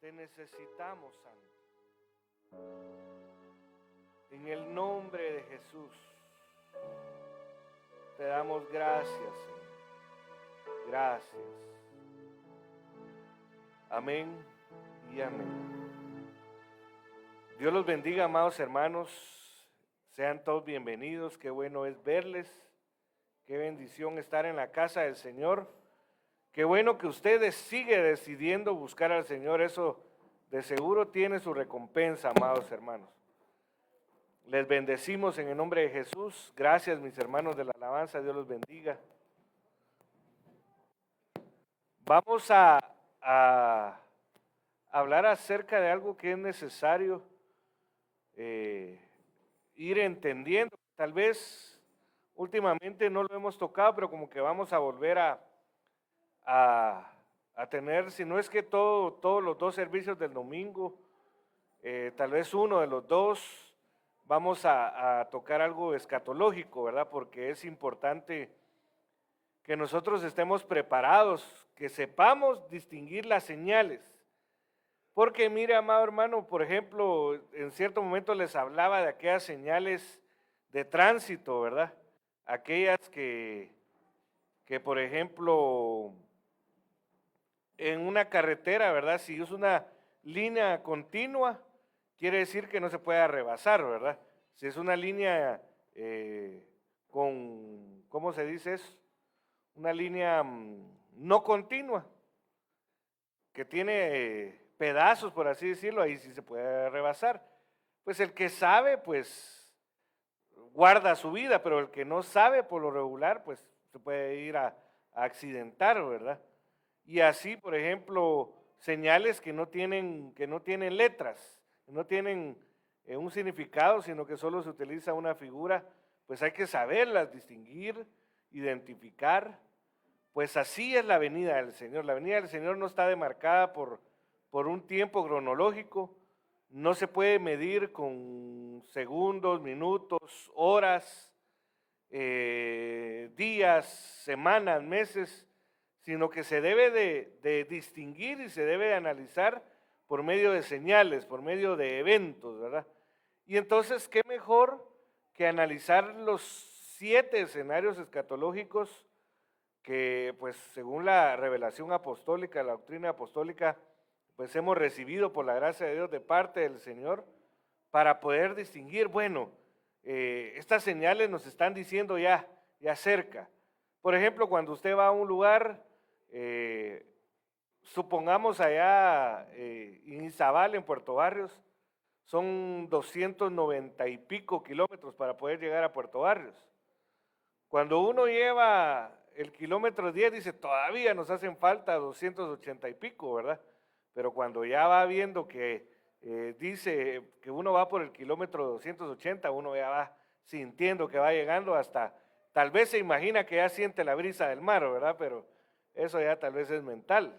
Te necesitamos, Santo. En el nombre de Jesús, te damos gracias, Señor. Gracias. Amén y amén. Dios los bendiga, amados hermanos. Sean todos bienvenidos. Qué bueno es verles. Qué bendición estar en la casa del Señor. Qué bueno que ustedes siguen decidiendo buscar al Señor. Eso de seguro tiene su recompensa, amados hermanos. Les bendecimos en el nombre de Jesús. Gracias, mis hermanos de la alabanza. Dios los bendiga. Vamos a hablar acerca de algo que es necesario ir entendiendo. Tal vez últimamente no lo hemos tocado, pero como que vamos a volver a tener, si no es que todos los dos servicios del domingo, tal vez uno de los dos, vamos a tocar algo escatológico, ¿verdad? Porque es importante que nosotros estemos preparados, que sepamos distinguir las señales. Porque mire, amado hermano, por ejemplo, en cierto momento les hablaba de aquellas señales de tránsito, ¿verdad? Aquellas que por ejemplo, en una carretera, ¿verdad? Si es una línea continua, quiere decir que no se puede rebasar, ¿verdad? Si es una línea con, ¿cómo se dice eso? Una línea no continua, que tiene pedazos, por así decirlo, ahí sí se puede rebasar. Pues el que sabe, pues guarda su vida, pero el que no sabe, por lo regular, pues se puede ir a accidentar, ¿verdad? Y así, por ejemplo, señales que no tienen letras, que no tienen un significado, sino que solo se utiliza una figura, pues hay que saberlas distinguir, identificar. Pues así es la venida del Señor. La venida del Señor no está demarcada por un tiempo cronológico, no se puede medir con segundos, minutos, horas, días, semanas, meses, sino que se debe de distinguir y se debe de analizar por medio de señales, por medio de eventos, ¿verdad? Y entonces, ¿qué mejor que analizar los 7 escenarios escatológicos que, pues, según la revelación apostólica, la doctrina apostólica, pues hemos recibido por la gracia de Dios de parte del Señor, para poder distinguir, bueno, estas señales nos están diciendo ya cerca. Por ejemplo, cuando usted va a un lugar, supongamos allá en Izabal, en Puerto Barrios, son 290 y pico kilómetros para poder llegar a Puerto Barrios. Cuando uno lleva el kilómetro 10, dice, todavía nos hacen falta 280 y pico, ¿verdad? Pero cuando ya va viendo que dice que uno va por el kilómetro 280, uno ya va sintiendo que va llegando hasta, tal vez se imagina que ya siente la brisa del mar, ¿verdad? Pero eso ya tal vez es mental.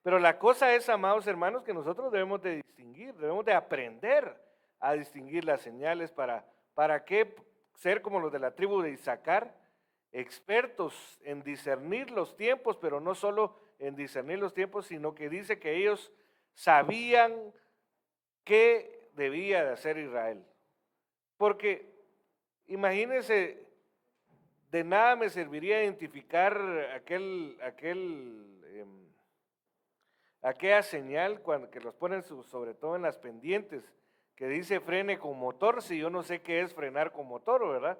Pero la cosa es, amados hermanos, que nosotros debemos de distinguir, debemos de aprender a distinguir las señales para que ser como los de la tribu de Isaacar, expertos en discernir los tiempos, pero no solo en discernir los tiempos, sino que dice que ellos sabían qué debía de hacer Israel. Porque imagínense, de nada me serviría identificar aquella señal que los ponen sobre todo en las pendientes, que dice frene con motor, si yo no sé qué es frenar con motor, ¿verdad?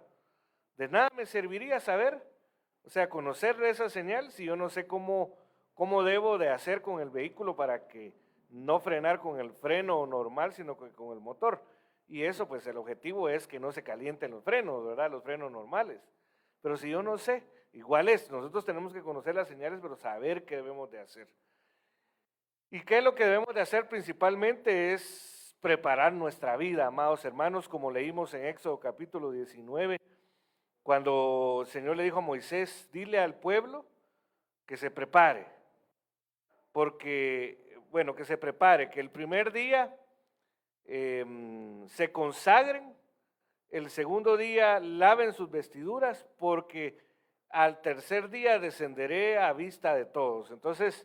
De nada me serviría saber, o sea, conocer esa señal si yo no sé cómo debo de hacer con el vehículo para que no frenar con el freno normal, sino que con el motor. Y eso, pues el objetivo es que no se calienten los frenos, ¿verdad? Los frenos normales. Pero si yo no sé, igual es, nosotros tenemos que conocer las señales, pero saber qué debemos de hacer. ¿Y qué es lo que debemos de hacer principalmente? Es preparar nuestra vida, amados hermanos, como leímos en Éxodo capítulo 19, cuando el Señor le dijo a Moisés, dile al pueblo que se prepare, porque, bueno, que se prepare, que el primer día se consagren, el segundo día laven sus vestiduras, porque al tercer día descenderé a vista de todos. Entonces,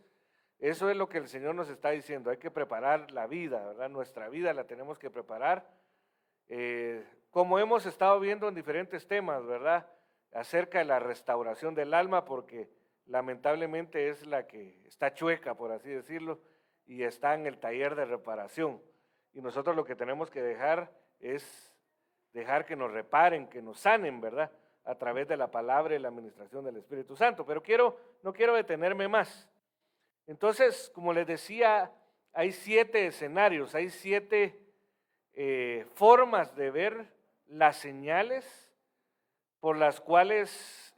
Eso es lo que el Señor nos está diciendo, hay que preparar la vida, ¿verdad? Nuestra vida la tenemos que preparar, como hemos estado viendo en diferentes temas, ¿verdad? Acerca de la restauración del alma, porque lamentablemente es la que está chueca, por así decirlo, y está en el taller de reparación. Y nosotros lo que tenemos que dejar es dejar que nos reparen, que nos sanen, ¿verdad? A través de la palabra y la administración del Espíritu Santo. Pero no quiero detenerme más. Entonces, como les decía, hay 7 escenarios, hay 7 formas de ver las señales por las cuales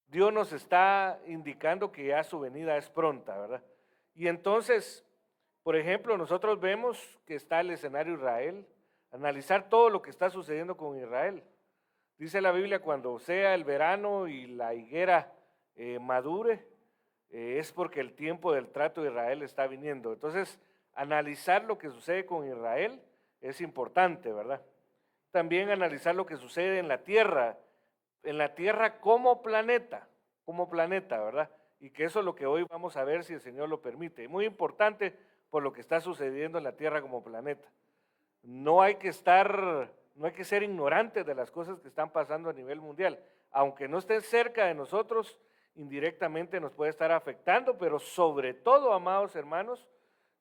Dios nos está indicando que ya su venida es pronta, ¿verdad? Y entonces, por ejemplo, nosotros vemos que está el escenario Israel, analizar todo lo que está sucediendo con Israel. Dice la Biblia, cuando sea el verano y la higuera madure, es porque el tiempo del trato de Israel está viniendo. Entonces, analizar lo que sucede con Israel es importante, ¿verdad? También analizar lo que sucede en la Tierra como planeta, ¿verdad? Y que eso es lo que hoy vamos a ver si el Señor lo permite. Muy importante por lo que está sucediendo en la Tierra como planeta. No hay que ser ignorantes de las cosas que están pasando a nivel mundial. Aunque no estén cerca de nosotros, indirectamente nos puede estar afectando, pero sobre todo, amados hermanos,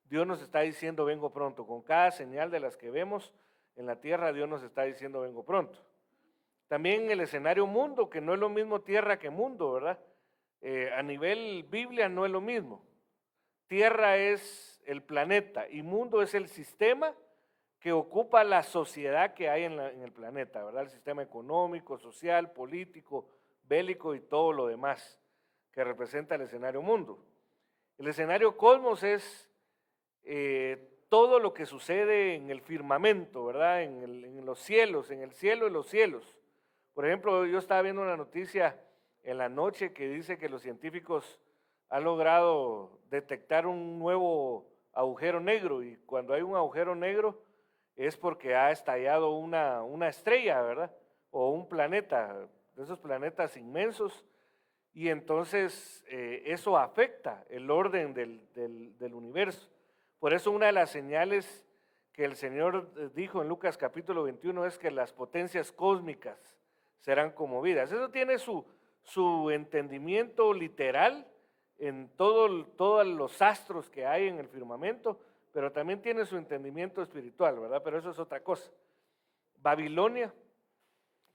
Dios nos está diciendo vengo pronto. Con cada señal de las que vemos en la tierra, Dios nos está diciendo vengo pronto. También en el escenario mundo, que no es lo mismo tierra que mundo, ¿verdad? A nivel Biblia no es lo mismo. Tierra es el planeta y mundo es el sistema que ocupa la sociedad que hay en el planeta, ¿verdad? El sistema económico, social, político, bélico y todo lo demás que representa el escenario mundo. El escenario cosmos es todo lo que sucede en el firmamento, ¿verdad? En los cielos, en el cielo y los cielos. Por ejemplo, yo estaba viendo una noticia en la noche que dice que los científicos han logrado detectar un nuevo agujero negro, y cuando hay un agujero negro es porque ha estallado una estrella, ¿verdad? O un planeta, de esos planetas inmensos, y entonces eso afecta el orden del universo. Por eso una de las señales que el Señor dijo en Lucas capítulo 21 es que las potencias cósmicas serán conmovidas. Eso tiene su entendimiento literal en todos los astros que hay en el firmamento, pero también tiene su entendimiento espiritual, ¿verdad? Pero eso es otra cosa. Babilonia,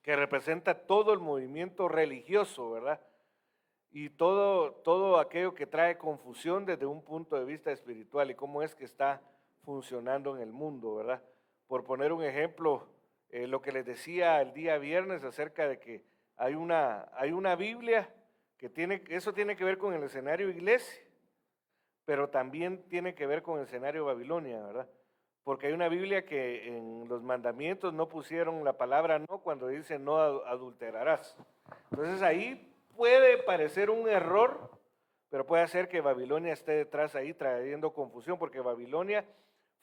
que representa todo el movimiento religioso, ¿verdad? Y todo aquello que trae confusión desde un punto de vista espiritual y cómo es que está funcionando en el mundo, ¿verdad? Por poner un ejemplo, lo que les decía el día viernes acerca de que hay una Biblia eso tiene que ver con el escenario iglesia, pero también tiene que ver con el escenario Babilonia, ¿verdad? Porque hay una Biblia que en los mandamientos no pusieron la palabra no cuando dice no adulterarás. Entonces ahí puede parecer un error, pero puede ser que Babilonia esté detrás ahí trayendo confusión, porque Babilonia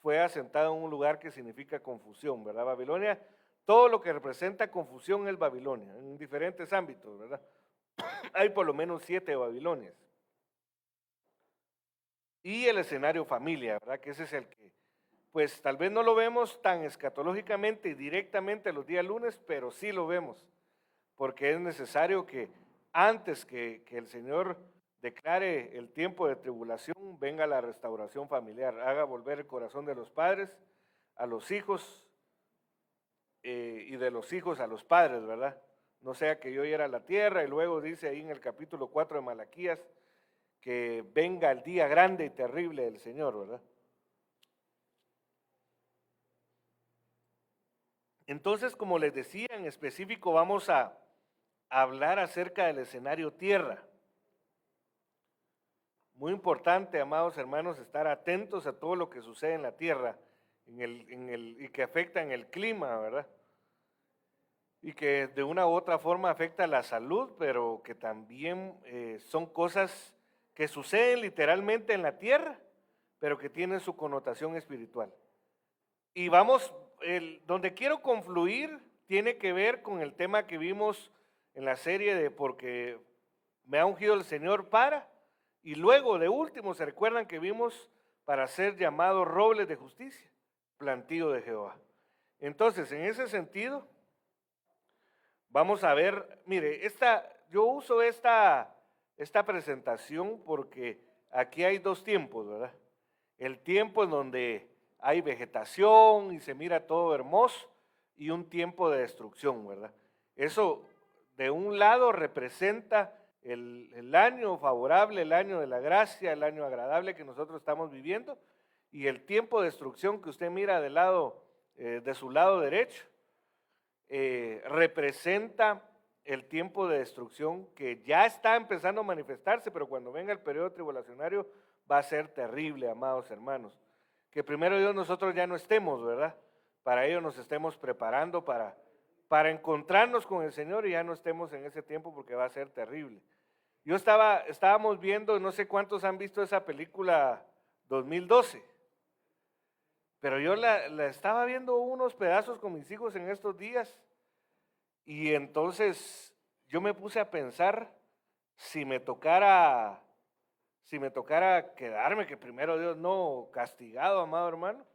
fue asentada en un lugar que significa confusión, ¿verdad? Babilonia, todo lo que representa confusión es Babilonia, en diferentes ámbitos, ¿verdad? Hay por lo menos 7 Babilonias. Y el escenario familia, ¿verdad? Que ese es el que, pues tal vez no lo vemos tan escatológicamente y directamente los días lunes, pero sí lo vemos, porque es necesario que antes que el Señor declare el tiempo de tribulación, venga la restauración familiar, haga volver el corazón de los padres a los hijos y de los hijos a los padres, ¿verdad? No sea que yo hiera la tierra, y luego dice ahí en el capítulo 4 de Malaquías que venga el día grande y terrible del Señor, ¿verdad? Entonces, como les decía, en específico vamos a hablar acerca del escenario tierra. Muy importante, amados hermanos, estar atentos a todo lo que sucede en la tierra y que afecta en el clima, ¿verdad? Y que de una u otra forma afecta la salud, pero que también son cosas que suceden literalmente en la tierra, pero que tienen su connotación espiritual. Y donde quiero confluir tiene que ver con el tema que vimos en la serie de Porque me ha ungido el Señor para, Y luego, de último, se recuerdan que vimos para ser llamados robles de justicia, plantío de Jehová. Entonces, en ese sentido, vamos a ver, mire, yo uso esta presentación porque aquí hay dos tiempos, ¿verdad? El tiempo en donde hay vegetación y se mira todo hermoso y un tiempo de destrucción, ¿verdad? Eso de un lado representa el año favorable, el año de la gracia, el año agradable que nosotros estamos viviendo, y el tiempo de destrucción que usted mira del lado, de su lado derecho, representa el tiempo de destrucción que ya está empezando a manifestarse, pero cuando venga el periodo tribulacionario va a ser terrible, amados hermanos. Que primero Dios nosotros ya no estemos, ¿verdad? Para ello nos estemos preparando para encontrarnos con el Señor y ya no estemos en ese tiempo porque va a ser terrible. Estábamos viendo, no sé cuántos han visto esa película 2012, pero yo la estaba viendo unos pedazos con mis hijos en estos días y entonces yo me puse a pensar si me tocara quedarme, que primero Dios no castigado, amado hermano,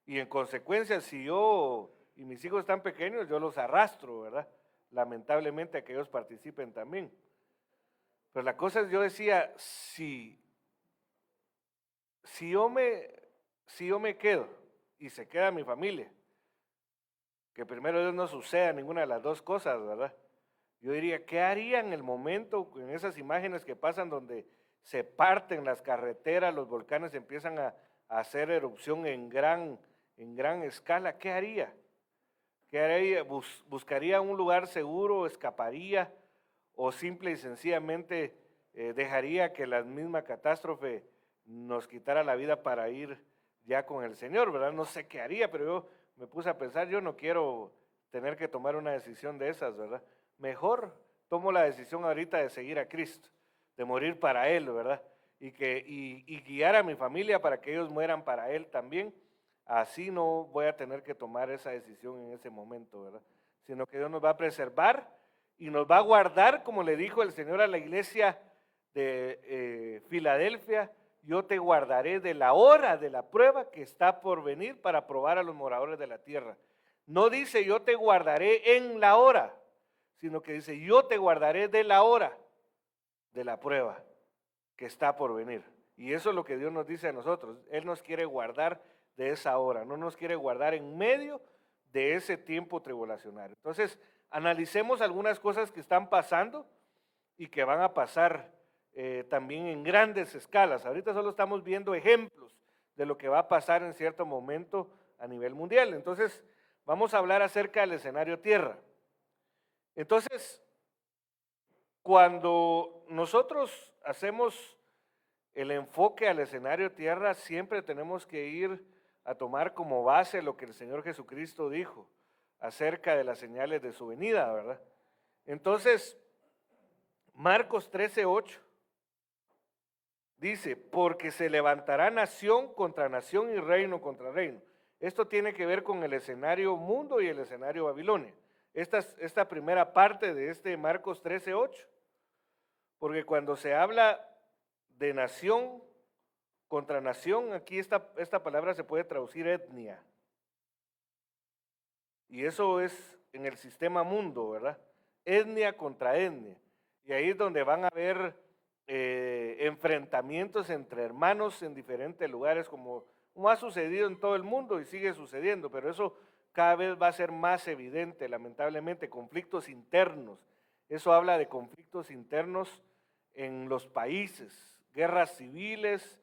y en consecuencia si yo y mis hijos están pequeños, yo los arrastro, ¿verdad? Lamentablemente a que ellos participen también. Pero la cosa es, yo decía, si yo me quedo y se queda mi familia, que primero Dios no suceda ninguna de las dos cosas, ¿verdad? Yo diría, ¿qué haría en el momento, en esas imágenes que pasan donde se parten las carreteras, los volcanes empiezan a hacer erupción en gran escala? ¿Qué haría? ¿Qué haría? ¿Buscaría un lugar seguro, escaparía o simple y sencillamente dejaría que la misma catástrofe nos quitara la vida para ir ya con el Señor, ¿verdad? No sé qué haría, pero yo me puse a pensar, yo no quiero tener que tomar una decisión de esas, ¿verdad? Mejor tomo la decisión ahorita de seguir a Cristo, de morir para Él, ¿verdad? Y guiar a mi familia para que ellos mueran para Él también. Así no voy a tener que tomar esa decisión en ese momento, ¿verdad? Sino que Dios nos va a preservar y nos va a guardar, como le dijo el Señor a la iglesia de Filadelfia, yo te guardaré de la hora de la prueba que está por venir para probar a los moradores de la tierra. No dice yo te guardaré en la hora, sino que dice yo te guardaré de la hora de la prueba que está por venir. Y eso es lo que Dios nos dice a nosotros. Él nos quiere guardar de esa hora, no nos quiere guardar en medio de ese tiempo tribulacionario. Entonces, analicemos algunas cosas que están pasando y que van a pasar también en grandes escalas. Ahorita solo estamos viendo ejemplos de lo que va a pasar en cierto momento a nivel mundial. Entonces, vamos a hablar acerca del escenario tierra. Entonces, cuando nosotros hacemos el enfoque al escenario tierra, siempre tenemos que ir a tomar como base lo que el Señor Jesucristo dijo acerca de las señales de su venida, ¿verdad? Entonces, Marcos 13:8 dice, porque se levantará nación contra nación y reino contra reino. Esto tiene que ver con el escenario mundo y el escenario Babilonia. Esta primera parte de este Marcos 13:8, porque cuando se habla de nación contra nación, aquí esta palabra se puede traducir etnia. Y eso es en el sistema mundo, ¿verdad? Etnia contra etnia. Y ahí es donde van a haber enfrentamientos entre hermanos en diferentes lugares, como ha sucedido en todo el mundo y sigue sucediendo, pero eso cada vez va a ser más evidente, lamentablemente, conflictos internos. Eso habla de conflictos internos en los países, guerras civiles,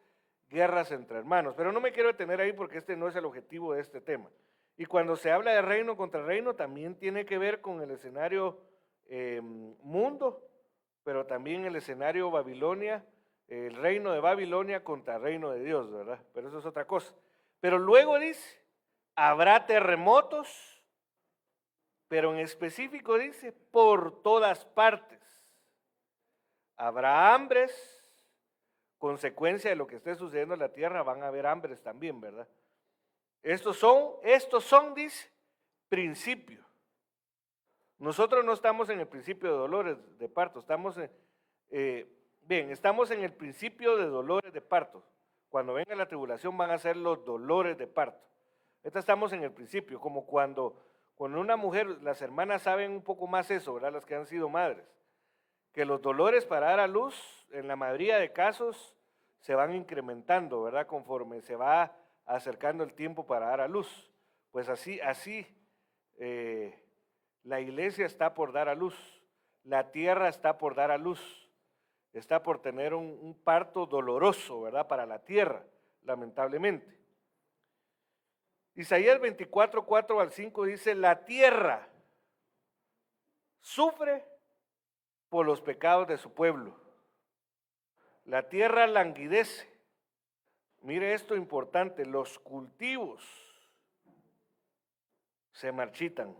guerras entre hermanos, pero no me quiero detener ahí porque este no es el objetivo de este tema. Y cuando se habla de reino contra reino, también tiene que ver con el escenario mundo, pero también el escenario Babilonia, el reino de Babilonia contra el reino de Dios, ¿verdad? Pero eso es otra cosa. Pero luego dice, habrá terremotos, pero en específico dice, por todas partes. Habrá hambres, consecuencia de lo que esté sucediendo en la tierra, van a haber hambres también, ¿verdad? Estos son, dice, principio. Nosotros no estamos en el principio de dolores de parto, estamos Bien, estamos en el principio de dolores de parto. Cuando venga la tribulación van a ser los dolores de parto. Ahorita estamos en el principio, como cuando una mujer, las hermanas saben un poco más eso, ¿verdad? Las que han sido madres, que los dolores para dar a luz, en la mayoría de casos, se van incrementando, ¿verdad? Conforme se va acercando el tiempo para dar a luz. Pues así, la iglesia está por dar a luz, la tierra está por dar a luz, está por tener un parto doloroso, ¿verdad? Para la tierra, lamentablemente. Isaías 24, 4 al 5 dice, la tierra sufre por los pecados de su pueblo. La tierra languidece. Mire esto importante, los cultivos se marchitan.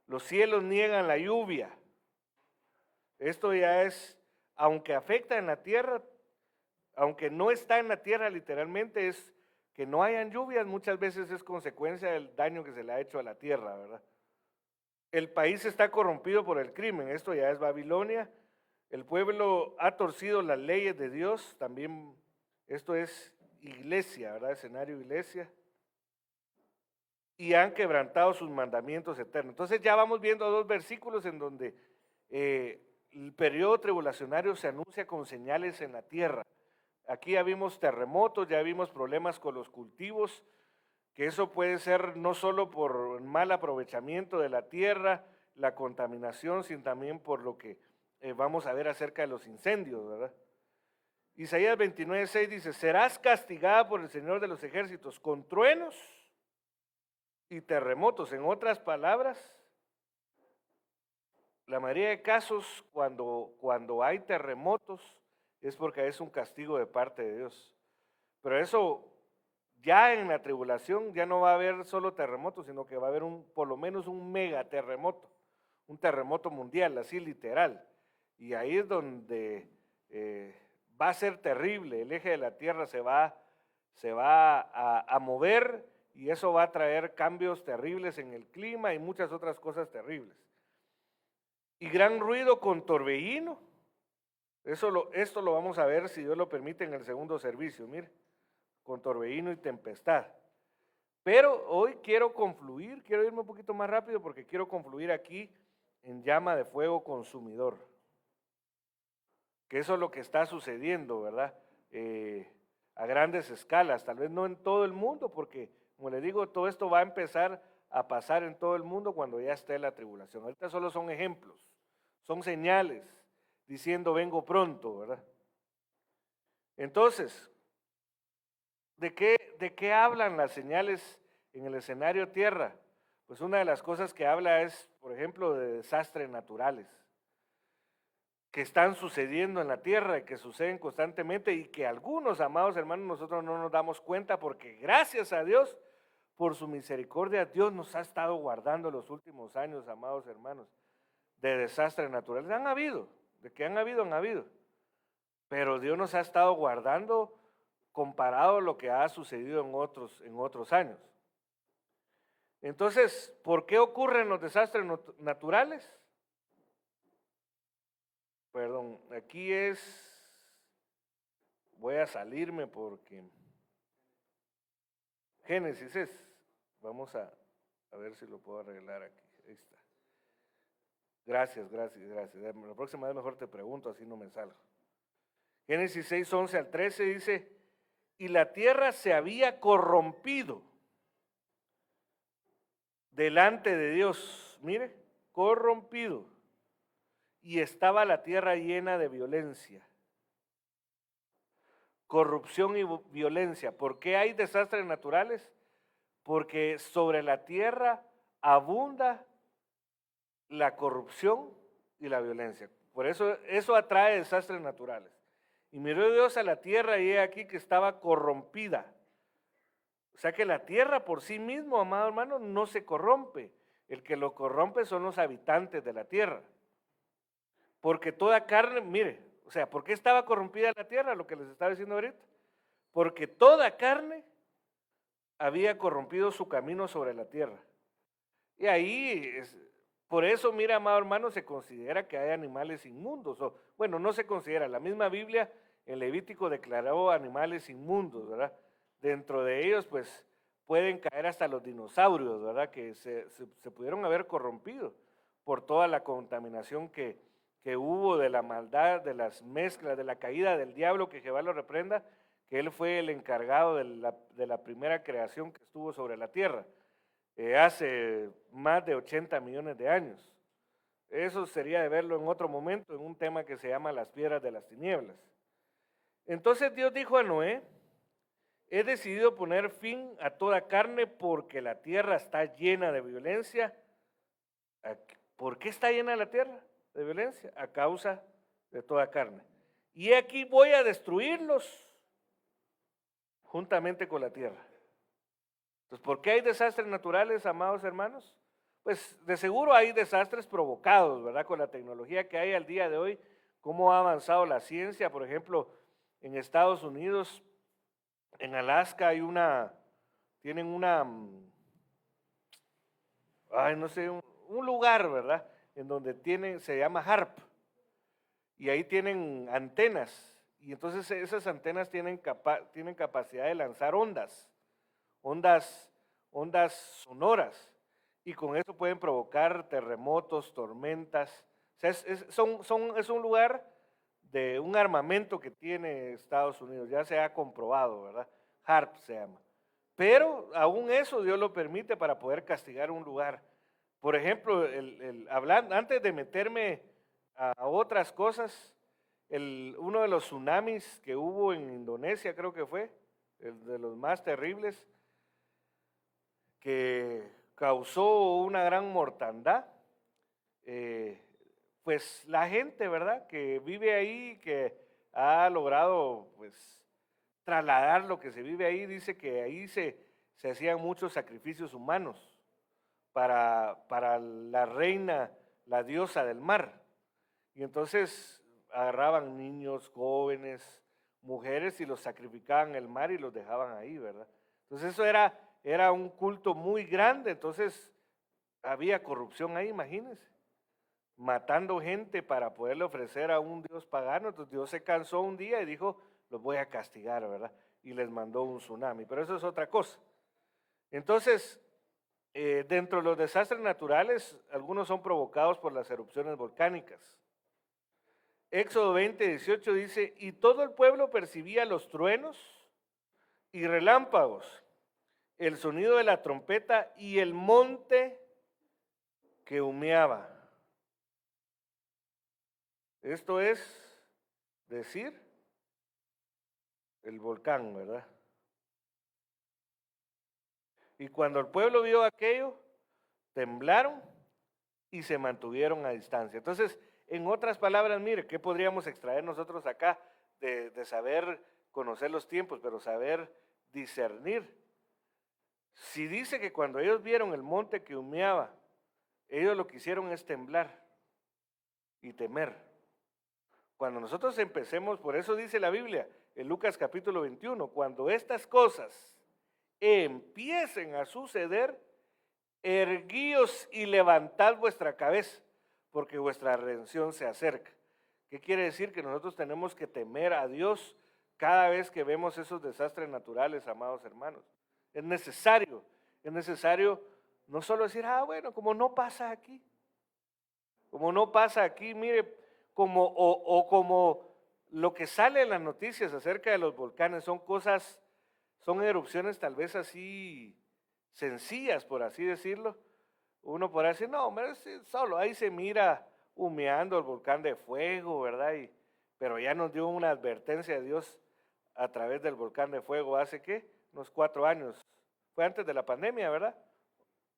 Los cielos niegan la lluvia. Esto ya es, aunque afecta en la tierra, aunque no está en la tierra literalmente, es que no hayan lluvias, muchas veces es consecuencia del daño que se le ha hecho a la tierra, ¿verdad? El país está corrompido por el crimen, esto ya es Babilonia. El pueblo ha torcido las leyes de Dios, también esto es iglesia, ¿verdad? Escenario iglesia. Y han quebrantado sus mandamientos eternos. Entonces ya vamos viendo dos versículos en donde el periodo tribulacionario se anuncia con señales en la tierra. Aquí ya vimos terremotos, ya vimos problemas con los cultivos, que eso puede ser no solo por mal aprovechamiento de la tierra, la contaminación, sino también por lo que vamos a ver acerca de los incendios, ¿verdad? Isaías 29:6 dice, serás castigada por el Señor de los ejércitos con truenos y terremotos. En otras palabras, la mayoría de casos cuando hay terremotos es porque es un castigo de parte de Dios. Pero eso ya en la tribulación ya no va a haber solo terremotos, sino que va a haber por lo menos un megaterremoto, un terremoto mundial, así literal. Y ahí es donde va a ser terrible, el eje de la Tierra se va a mover y eso va a traer cambios terribles en el clima y muchas otras cosas terribles. Y gran ruido con torbellino. Esto lo vamos a ver, si Dios lo permite, en el segundo servicio, mire, con torbellino y tempestad. Pero hoy quiero irme un poquito más rápido porque quiero confluir aquí en llama de fuego consumidor. Que eso es lo que está sucediendo, ¿verdad? A grandes escalas, tal vez no en todo el mundo, porque, como les digo, todo esto va a empezar a pasar en todo el mundo cuando ya esté la tribulación. Ahorita solo son ejemplos, son señales, diciendo vengo pronto, ¿verdad? Entonces, ¿de qué hablan las señales en el escenario tierra? Pues una de las cosas que habla es, por ejemplo, de desastres naturales que están sucediendo en la tierra y que suceden constantemente y que algunos, amados hermanos, nosotros no nos damos cuenta porque gracias a Dios, por su misericordia, Dios nos ha estado guardando los últimos años, amados hermanos, de desastres naturales. Han habido, de que han habido, pero Dios nos ha estado guardando comparado a lo que ha sucedido en otros años. Entonces, ¿por qué ocurren los desastres naturales? Perdón, aquí voy a salirme porque Génesis es, vamos a ver si lo puedo arreglar aquí, ahí está. Gracias. La próxima vez mejor te pregunto, así no me salgo. Génesis 6, 11 al 13 dice, y la tierra se había corrompido delante de Dios, mire, corrompido, y estaba la tierra llena de violencia, corrupción y violencia. ¿Por qué hay desastres naturales? Porque sobre la tierra abunda la corrupción y la violencia. Por eso atrae desastres naturales. Y miró Dios a la tierra y he aquí que estaba corrompida. O sea que la tierra por sí mismo, amado hermano, no se corrompe. El que lo corrompe son los habitantes de la tierra. Porque toda carne, mire, o sea, ¿por qué estaba corrompida la tierra? Lo que les estaba diciendo ahorita. Porque toda carne había corrompido su camino sobre la tierra. Y ahí Por eso, mira, amado hermano, se considera que hay animales inmundos. O, bueno, no se considera. La misma Biblia en Levítico declaró animales inmundos, ¿verdad? Dentro de ellos, pues, pueden caer hasta los dinosaurios, ¿verdad? Que se pudieron haber corrompido por toda la contaminación que hubo de la maldad, de las mezclas, de la caída del diablo, que Jehová lo reprenda, que él fue el encargado de la primera creación que estuvo sobre la tierra. Hace más de 80 millones de años. Eso sería de verlo en otro momento, en un tema que se llama las piedras de las tinieblas. Entonces Dios dijo a Noé, he decidido poner fin a toda carne porque la tierra está llena de violencia. ¿Por qué está llena la tierra de violencia? A causa de toda carne. Y aquí voy a destruirlos juntamente con la tierra. Entonces, ¿por qué hay desastres naturales, amados hermanos? Pues de seguro hay desastres provocados, ¿verdad? Con la tecnología que hay al día de hoy, cómo ha avanzado la ciencia. Por ejemplo, en Estados Unidos, en Alaska tienen no sé, un lugar, ¿verdad? En donde se llama HARP, y ahí tienen antenas, y entonces esas antenas tienen capacidad de lanzar ondas sonoras, y con eso pueden provocar terremotos, tormentas. O sea, es un lugar de un armamento que tiene Estados Unidos, ya se ha comprobado, ¿verdad? HARP se llama. Pero aún eso Dios lo permite para poder castigar un lugar. Por ejemplo, hablando, antes de meterme a otras cosas, uno de los tsunamis que hubo en Indonesia, creo que fue, el de los más terribles, que causó una gran mortandad, pues la gente, ¿verdad?, que vive ahí, que ha logrado, pues, trasladar lo que se vive ahí, dice que ahí se hacían muchos sacrificios humanos para la reina, la diosa del mar. Y entonces agarraban niños, jóvenes, mujeres y los sacrificaban en el mar y los dejaban ahí, ¿verdad? Entonces eso era un culto muy grande, entonces había corrupción ahí, imagínense, matando gente para poderle ofrecer a un dios pagano. Entonces Dios se cansó un día y dijo, los voy a castigar, ¿verdad? Y les mandó un tsunami, pero eso es otra cosa. Entonces, dentro de los desastres naturales, algunos son provocados por las erupciones volcánicas. Éxodo 20:18 dice, y todo el pueblo percibía los truenos y relámpagos, el sonido de la trompeta y el monte que humeaba. Esto es decir, el volcán, ¿verdad? Y cuando el pueblo vio aquello, temblaron y se mantuvieron a distancia. Entonces, en otras palabras, mire, ¿qué podríamos extraer nosotros acá de saber conocer los tiempos, pero saber discernir? Si dice que cuando ellos vieron el monte que humeaba, ellos lo que hicieron es temblar y temer. Cuando nosotros empecemos, por eso dice la Biblia, en Lucas capítulo 21, cuando estas cosas empiecen a suceder, erguíos y levantad vuestra cabeza, porque vuestra redención se acerca. ¿Qué quiere decir? Que nosotros tenemos que temer a Dios cada vez que vemos esos desastres naturales, amados hermanos. Es necesario no solo decir, bueno, como no pasa aquí, mire, como lo que sale en las noticias acerca de los volcanes son erupciones tal vez así sencillas, por así decirlo. Uno podrá decir, no, hombre, solo ahí se mira humeando el volcán de fuego, ¿verdad? Pero ya nos dio una advertencia de Dios a través del volcán de fuego hace, ¿qué? Unos 4 años. Fue antes de la pandemia, ¿verdad?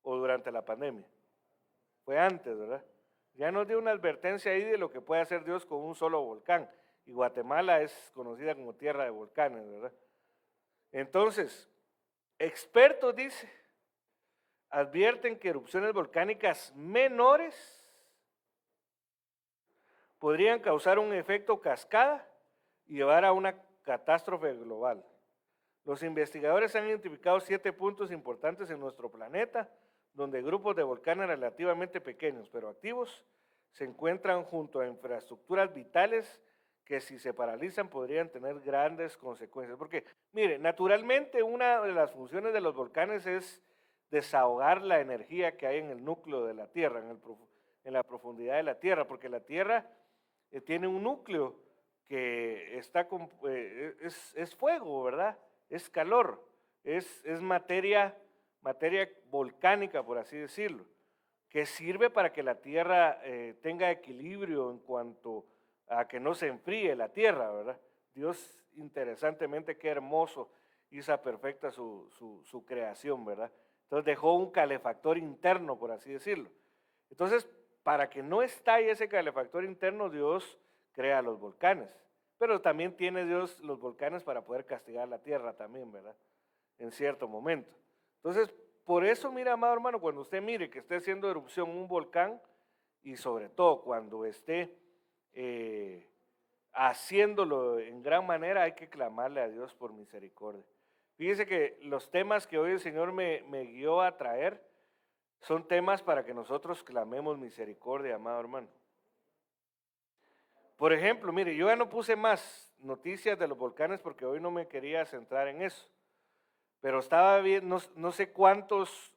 O durante la pandemia. Fue antes, ¿verdad? Ya nos dio una advertencia ahí de lo que puede hacer Dios con un solo volcán. Y Guatemala es conocida como tierra de volcanes, ¿verdad? Entonces, expertos, dice, advierten que erupciones volcánicas menores podrían causar un efecto cascada y llevar a una catástrofe global. Los investigadores han identificado 7 puntos importantes en nuestro planeta donde grupos de volcanes relativamente pequeños pero activos se encuentran junto a infraestructuras vitales que si se paralizan podrían tener grandes consecuencias. Porque, mire, naturalmente una de las funciones de los volcanes es desahogar la energía que hay en el núcleo de la Tierra, en la profundidad de la Tierra, porque la Tierra tiene un núcleo que está es fuego, ¿verdad? Es calor, es materia volcánica, por así decirlo, que sirve para que la Tierra tenga equilibrio en cuanto a que no se enfríe la Tierra, ¿verdad? Dios, interesantemente, qué hermoso hizo perfecta su creación, ¿verdad? Entonces dejó un calefactor interno, por así decirlo. Entonces, para que no estalle ese calefactor interno, Dios crea los volcanes. Pero también tiene Dios los volcanes para poder castigar la tierra también, ¿verdad? En cierto momento. Entonces, por eso, mira, amado hermano, cuando usted mire que esté haciendo erupción un volcán, y sobre todo cuando esté haciéndolo en gran manera, hay que clamarle a Dios por misericordia. Fíjese que los temas que hoy el Señor me guió a traer son temas para que nosotros clamemos misericordia, amado hermano. Por ejemplo, mire, yo ya no puse más noticias de los volcanes porque hoy no me quería centrar en eso. Pero estaba bien, no sé cuántos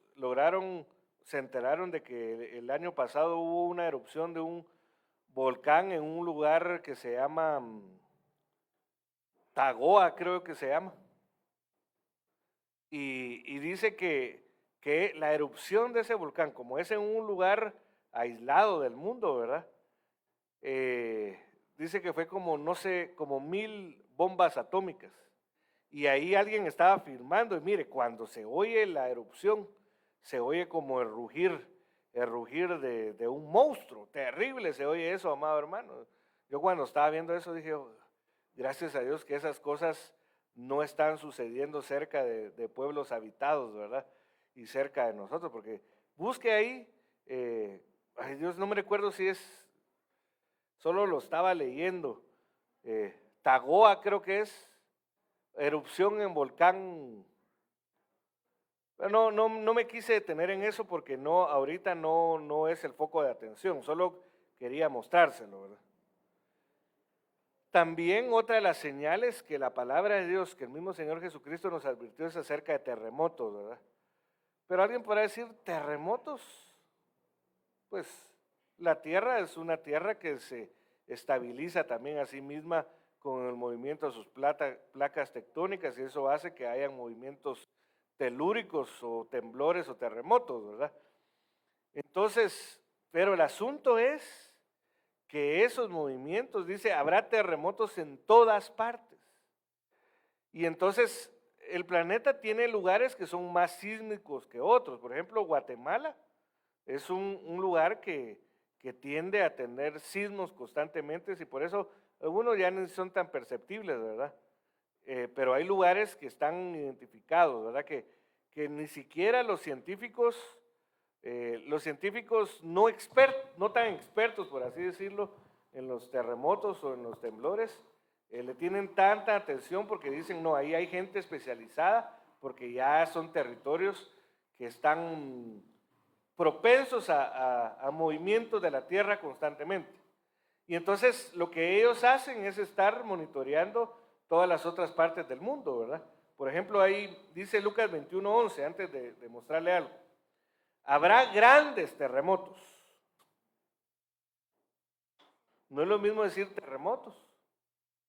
se enteraron de que el año pasado hubo una erupción de un volcán en un lugar que se llama Tagoa, creo que se llama. Y dice que la erupción de ese volcán, como es en un lugar aislado del mundo, ¿verdad? Dice que fue como, no sé, como 1000 bombas atómicas. Y ahí alguien estaba filmando, y mire, cuando se oye la erupción, se oye como el rugir de un monstruo, terrible se oye eso, amado hermano. Yo cuando estaba viendo eso dije, oh, gracias a Dios que esas cosas no están sucediendo cerca de pueblos habitados, ¿verdad? Y cerca de nosotros, porque busque ahí, ay Dios, no me recuerdo si solo lo estaba leyendo, Tagoa creo que es, erupción en volcán. Pero no me quise detener en eso porque ahorita no es el foco de atención, solo quería mostrárselo, ¿verdad? También otra de las señales que la palabra de Dios, que el mismo Señor Jesucristo nos advirtió, es acerca de terremotos, ¿verdad? Pero alguien podrá decir, ¿terremotos? Pues la tierra es una tierra que se estabiliza también a sí misma con el movimiento de sus placas tectónicas, y eso hace que hayan movimientos telúricos o temblores o terremotos, ¿verdad? Entonces, pero el asunto es que esos movimientos, dice, habrá terremotos en todas partes. Y entonces el planeta tiene lugares que son más sísmicos que otros. Por ejemplo, Guatemala es un lugar que tiende a tener sismos constantemente, y por eso algunos ya no son tan perceptibles, ¿verdad? Pero hay lugares que están identificados, ¿verdad? Que ni siquiera los científicos no tan expertos, por así decirlo, en los terremotos o en los temblores, le tienen tanta atención porque dicen, no, ahí hay gente especializada, porque ya son territorios que están propensos a movimientos de la tierra constantemente. Y entonces lo que ellos hacen es estar monitoreando todas las otras partes del mundo, ¿verdad? Por ejemplo, ahí dice Lucas 21:11, antes de mostrarle algo. Habrá grandes terremotos. No es lo mismo decir terremotos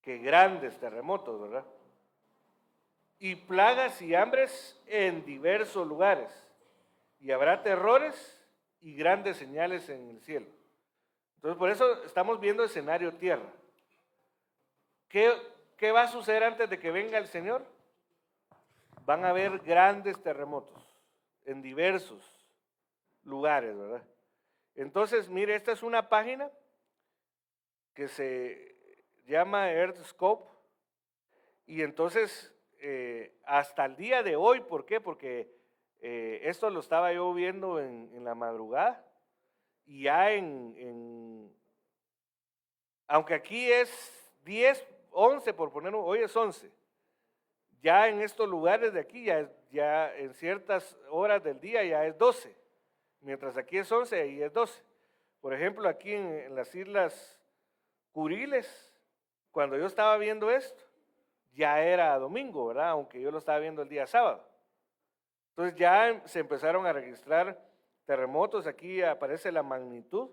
que grandes terremotos, ¿verdad? Y plagas y hambres en diversos lugares. Y habrá terrores y grandes señales en el cielo. Entonces, por eso estamos viendo escenario tierra. ¿Qué va a suceder antes de que venga el Señor? Van a haber grandes terremotos en diversos lugares, ¿verdad? Entonces, mire, esta es una página que se llama Earthscope, y entonces hasta el día de hoy, ¿por qué? Porque esto lo estaba yo viendo en la madrugada, y ya aunque aquí es 10, 11 por ponerlo, hoy es 11, ya en estos lugares de aquí, ya en ciertas horas del día ya es 12, mientras aquí es 11, ahí es 12. Por ejemplo, aquí en las Islas Kuriles, cuando yo estaba viendo esto, ya era domingo, ¿verdad? Aunque yo lo estaba viendo el día sábado. Entonces ya se empezaron a registrar terremotos, aquí aparece la magnitud.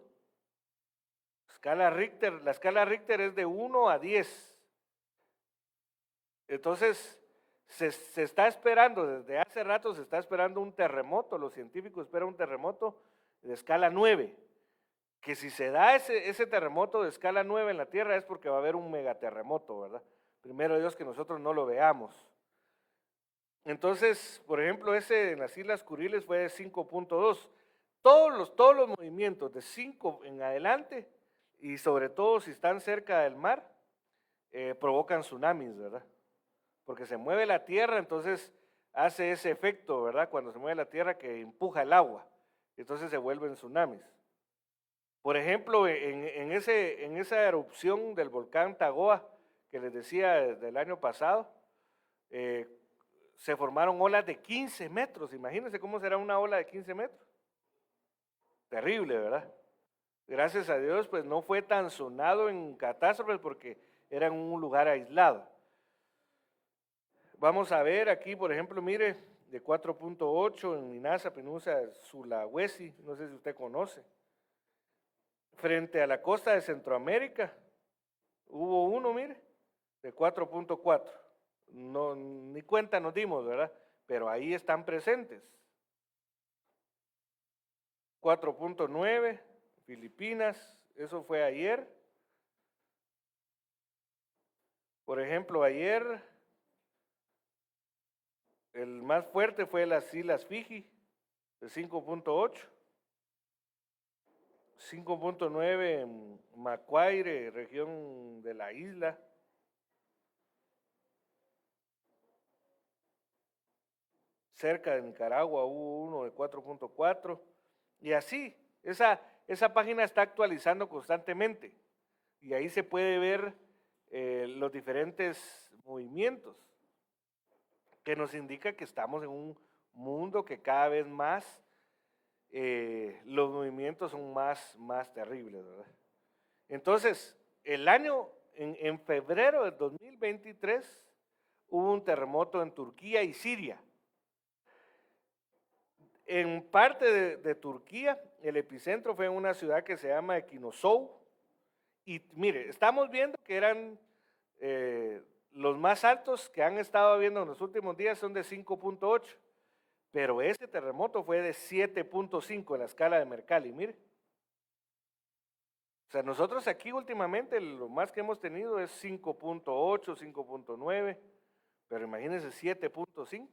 Escala Richter, la escala Richter es de 1 a 10. Entonces, se está esperando, desde hace rato se está esperando un terremoto, los científicos esperan un terremoto de escala 9, que si se da ese terremoto de escala 9 en la Tierra es porque va a haber un megaterremoto, ¿verdad? Primero Dios que nosotros no lo veamos. Entonces, por ejemplo, ese en las Islas Kuriles fue de 5.2. Todos los movimientos de 5 en adelante, y sobre todo si están cerca del mar, provocan tsunamis, ¿verdad? Porque se mueve la tierra, entonces hace ese efecto, ¿verdad? Cuando se mueve la tierra que empuja el agua, entonces se vuelven tsunamis. Por ejemplo, en esa erupción del volcán Tagoa, que les decía del año pasado, se formaron olas de 15 metros. Imagínense cómo será una ola de 15 metros. Terrible, ¿verdad? Gracias a Dios, pues no fue tan sonado en catástrofes porque era en un lugar aislado. Vamos a ver aquí, por ejemplo, mire, de 4.8 en Minasa, Penusa, Sulawesi, no sé si usted conoce. Frente a la costa de Centroamérica, hubo uno, mire, de 4.4. No, ni cuenta nos dimos, ¿verdad? Pero ahí están presentes. 4.9, Filipinas, eso fue ayer. Por ejemplo, ayer el más fuerte fue las Islas Fiji, de 5.8. 5.9 en Macquarie, región de la isla. Cerca de Nicaragua hubo uno de 4.4. Y así, esa página está actualizando constantemente. Y ahí se puede ver los diferentes movimientos, que nos indica que estamos en un mundo que cada vez más los movimientos son más terribles, ¿verdad? Entonces, el año, en febrero del 2023, hubo un terremoto en Turquía y Siria. En parte de Turquía, el epicentro fue en una ciudad que se llama Ekinosou. Y mire, estamos viendo que eran los más altos que han estado viendo en los últimos días son de 5.8. Pero ese terremoto fue de 7.5 en la escala de Mercalli, mire. O sea, nosotros aquí últimamente lo más que hemos tenido es 5.8, 5.9, pero imagínense 7.5.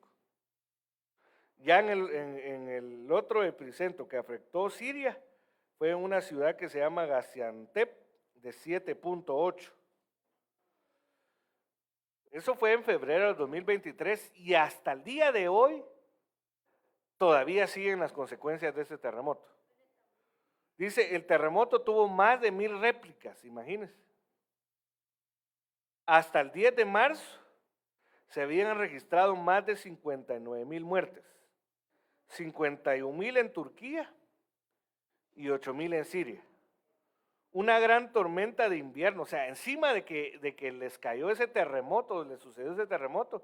Ya en el otro epicentro que afectó Siria fue en una ciudad que se llama Gaziantep de 7.8. Eso fue en febrero del 2023 y hasta el día de hoy todavía siguen las consecuencias de ese terremoto. Dice, el terremoto tuvo más de 1000 réplicas, imagínense. Hasta el 10 de marzo se habían registrado más de 59,000 muertes, 51,000 en Turquía y 8,000 en Siria. Una gran tormenta de invierno, o sea, encima de que les cayó ese terremoto, les sucedió ese terremoto,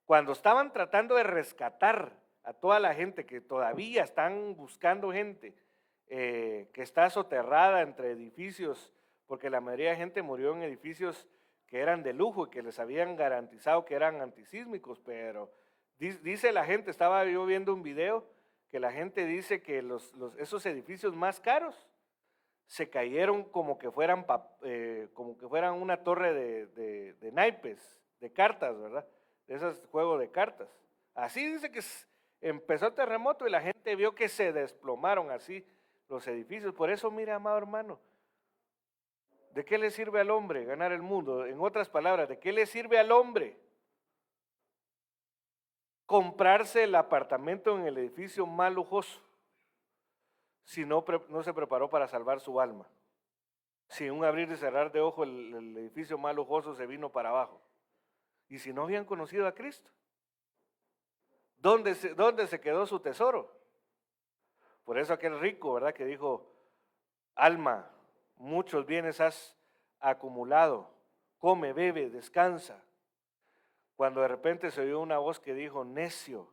cuando estaban tratando de rescatar a toda la gente que todavía están buscando gente que está soterrada entre edificios, porque la mayoría de gente murió en edificios que eran de lujo y que les habían garantizado que eran antisísmicos, pero dice la gente, estaba yo viendo un video, que la gente dice que esos edificios más caros se cayeron como que fueran una torre de naipes, de cartas, ¿verdad? De esos juegos de cartas. Así dice que empezó el terremoto y la gente vio que se desplomaron así los edificios. Por eso, mira, amado hermano, ¿de qué le sirve al hombre ganar el mundo? En otras palabras, ¿de qué le sirve al hombre comprarse el apartamento en el edificio más lujoso si no se preparó para salvar su alma? Si en un abrir y cerrar de ojo el edificio más lujoso se vino para abajo. Y si no habían conocido a Cristo, ¿dónde se quedó su tesoro? Por eso aquel rico, ¿verdad? Que dijo, alma, muchos bienes has acumulado, come, bebe, descansa. Cuando de repente se oyó una voz que dijo, necio,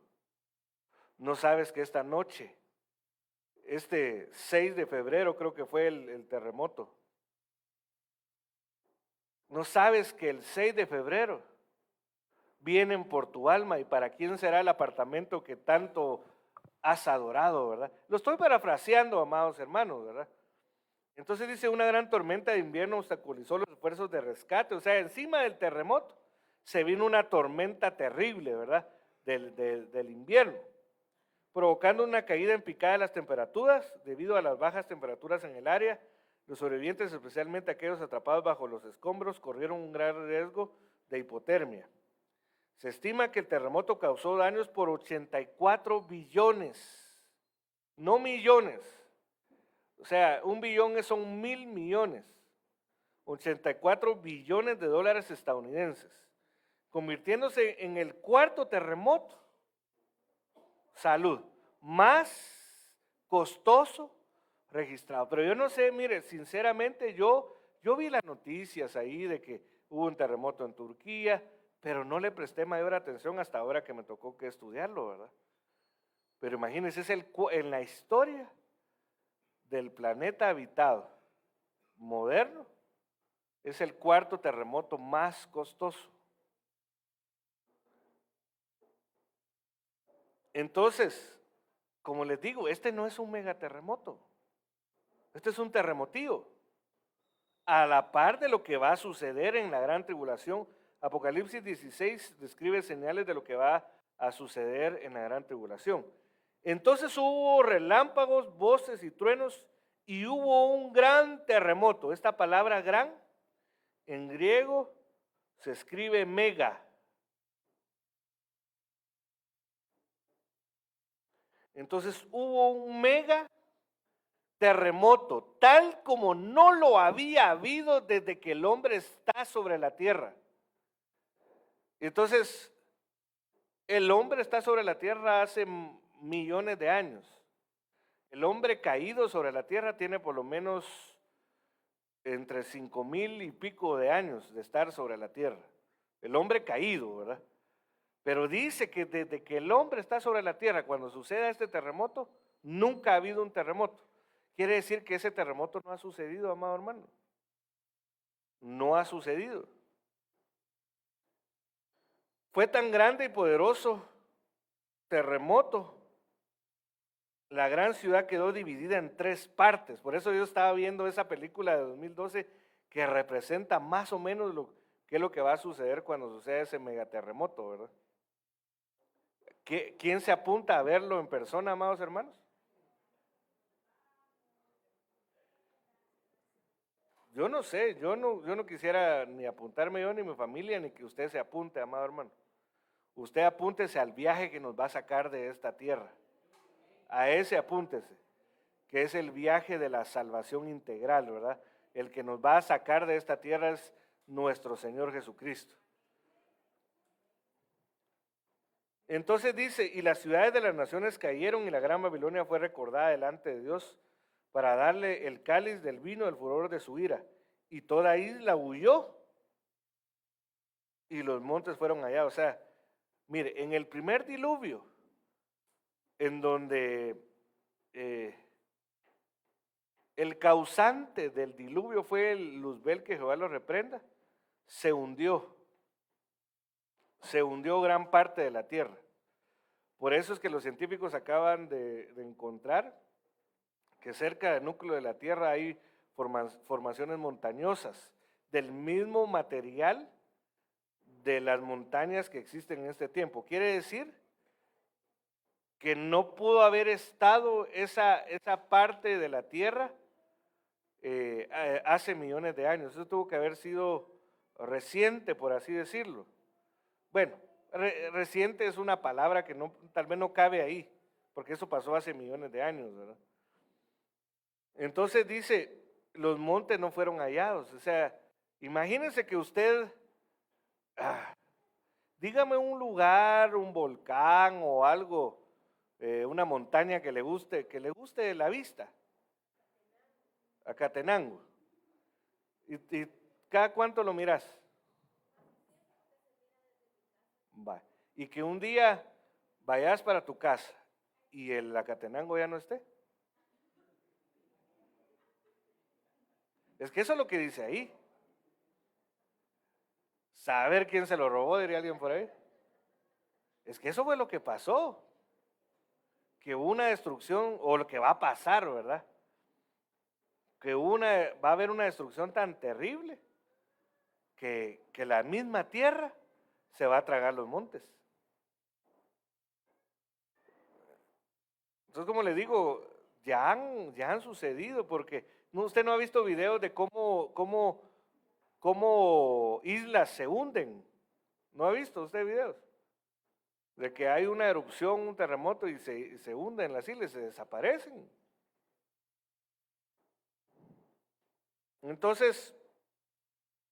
no sabes que esta noche, este 6 de febrero creo que fue el terremoto, no sabes que el 6 de febrero vienen por tu alma y para quién será el apartamento que tanto has adorado, ¿verdad? Lo estoy parafraseando, amados hermanos, ¿verdad? Entonces dice, una gran tormenta de invierno obstaculizó los esfuerzos de rescate, o sea, encima del terremoto se vino una tormenta terrible, ¿verdad? Del invierno, provocando una caída en picada de las temperaturas debido a las bajas temperaturas en el área. Los sobrevivientes, especialmente aquellos atrapados bajo los escombros, corrieron un gran riesgo de hipotermia. Se estima que el terremoto causó daños por 84 billones, no millones. O sea, 1 billón son 1.000 millones. 84 billones de dólares estadounidenses, convirtiéndose en el cuarto terremoto, salud, más costoso registrado. Pero yo no sé, mire, sinceramente yo vi las noticias ahí de que hubo un terremoto en Turquía, pero no le presté mayor atención hasta ahora que me tocó que estudiarlo, ¿verdad? Pero imagínense, es en la historia del planeta habitado moderno, es el cuarto terremoto más costoso. Entonces, como les digo, este no es un megaterremoto, este es un terremotío, a la par de lo que va a suceder en la gran tribulación. Apocalipsis 16 describe señales de lo que va a suceder en la gran tribulación. Entonces hubo relámpagos, voces y truenos, y hubo un gran terremoto. Esta palabra gran en griego se escribe mega. Entonces hubo un mega terremoto, tal como no lo había habido desde que el hombre está sobre la tierra. Entonces, el hombre está sobre la tierra hace millones de años. El hombre caído sobre la tierra tiene por lo menos entre 5,000 y pico de años de estar sobre la tierra. El hombre caído, ¿verdad? Pero dice que desde que el hombre está sobre la tierra, cuando suceda este terremoto, nunca ha habido un terremoto. Quiere decir que ese terremoto no ha sucedido, amado hermano. No ha sucedido. Fue tan grande y poderoso terremoto. La gran ciudad quedó dividida en 3 partes. Por eso yo estaba viendo esa película de 2012 que representa más o menos qué es lo que va a suceder cuando suceda ese megaterremoto, ¿verdad? ¿Quién se apunta a verlo en persona, amados hermanos? Yo no sé, yo no quisiera ni apuntarme yo ni mi familia, ni que usted se apunte, amado hermano. Usted apúntese al viaje que nos va a sacar de esta tierra. A ese apúntese, que es el viaje de la salvación integral, ¿verdad? El que nos va a sacar de esta tierra es nuestro Señor Jesucristo. Entonces dice, y las ciudades de las naciones cayeron y la gran Babilonia fue recordada delante de Dios para darle el cáliz del vino del furor de su ira. Y toda isla huyó y los montes fueron allá. O sea, mire, en el primer diluvio, en donde el causante del diluvio fue el Luzbel, que Jehová lo reprenda, se hundió gran parte de la tierra. Por eso es que los científicos acaban de encontrar que cerca del núcleo de la tierra hay formaciones montañosas del mismo material de las montañas que existen en este tiempo. Quiere decir que no pudo haber estado esa parte de la tierra hace millones de años. Eso tuvo que haber sido reciente, por así decirlo. Bueno, reciente es una palabra que tal vez no cabe ahí, porque eso pasó hace millones de años, ¿verdad? Entonces dice, los montes no fueron hallados. O sea, imagínense que usted, dígame un lugar, un volcán o algo una montaña que le guste la vista, Acatenango. ¿Y cada cuánto lo miras? Va. Y que un día vayas para tu casa y el Acatenango ya no esté. Es que eso es lo que dice ahí. Saber quién se lo robó, diría alguien por ahí. Es que eso fue lo que pasó. Que hubo una destrucción, o lo que va a pasar, ¿verdad? Va a haber una destrucción tan terrible que la misma tierra se va a tragar los montes. Entonces, como le digo, ya han sucedido, porque usted no ha visto videos de cómo islas se hunden. ¿No ha visto usted videos? De que hay una erupción, un terremoto y se hunden las islas, se desaparecen. Entonces,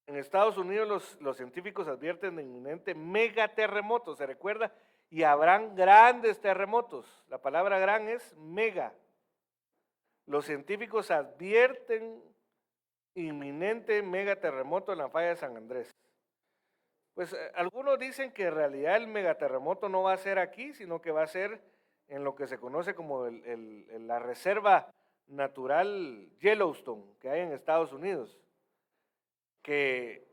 en Estados Unidos los científicos advierten de inminente megaterremoto, ¿se recuerda? Y habrán grandes terremotos. La palabra gran es mega. Los científicos advierten inminente megaterremoto en la falla de San Andrés. Pues algunos dicen que en realidad el megaterremoto no va a ser aquí, sino que va a ser en lo que se conoce como la reserva natural Yellowstone que hay en Estados Unidos. Que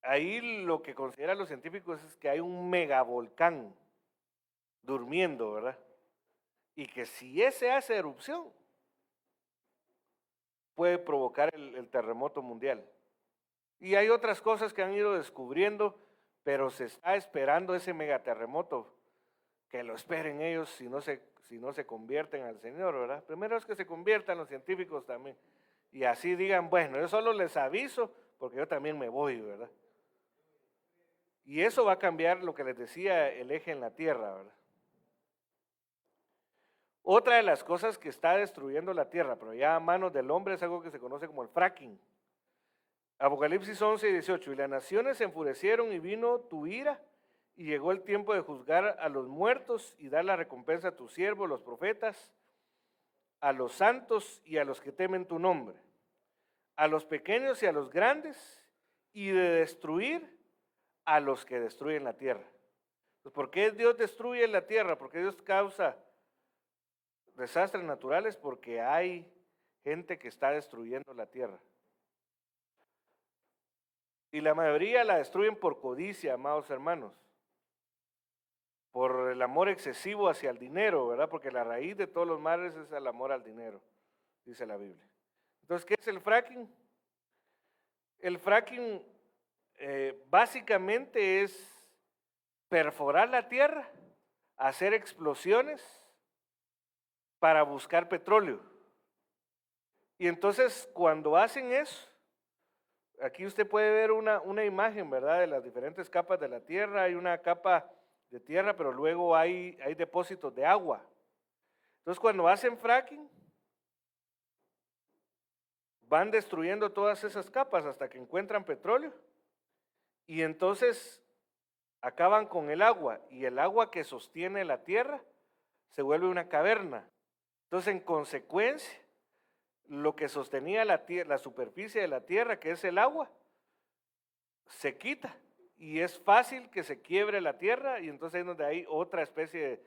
ahí lo que consideran los científicos es que hay un megavolcán durmiendo, ¿verdad? Y que si ese hace erupción, puede provocar el terremoto mundial. Y hay otras cosas que han ido descubriendo, pero se está esperando ese megaterremoto, que lo esperen ellos si no se convierten al Señor, ¿verdad? Primero es que se conviertan los científicos también, y así digan, bueno, yo solo les aviso, porque yo también me voy, ¿verdad? Y eso va a cambiar lo que les decía, el eje en la Tierra, ¿verdad? Otra de las cosas que está destruyendo la Tierra, pero ya a manos del hombre, es algo que se conoce como el fracking. Apocalipsis 11 y 18, y las naciones se enfurecieron y vino tu ira, y llegó el tiempo de juzgar a los muertos y dar la recompensa a tus siervos, los profetas, a los santos y a los que temen tu nombre, a los pequeños y a los grandes, y de destruir a los que destruyen la tierra. Pues, ¿por qué Dios destruye la tierra? ¿Por qué Dios causa desastres naturales? Porque hay gente que está destruyendo la tierra. Y la mayoría la destruyen por codicia, amados hermanos. Por el amor excesivo hacia el dinero, ¿verdad? Porque la raíz de todos los males es el amor al dinero, dice la Biblia. Entonces, ¿qué es el fracking? El fracking básicamente es perforar la tierra, hacer explosiones para buscar petróleo. Y entonces, cuando hacen eso, aquí usted puede ver una imagen, ¿verdad? De las diferentes capas de la tierra. Hay una capa de tierra, pero luego hay depósitos de agua. Entonces, cuando hacen fracking, van destruyendo todas esas capas hasta que encuentran petróleo. Y entonces acaban con el agua. Y el agua que sostiene la tierra se vuelve una caverna. Entonces, en consecuencia, lo que sostenía la superficie de la tierra, que es el agua, se quita. Y es fácil que se quiebre la tierra, y entonces es donde hay otra especie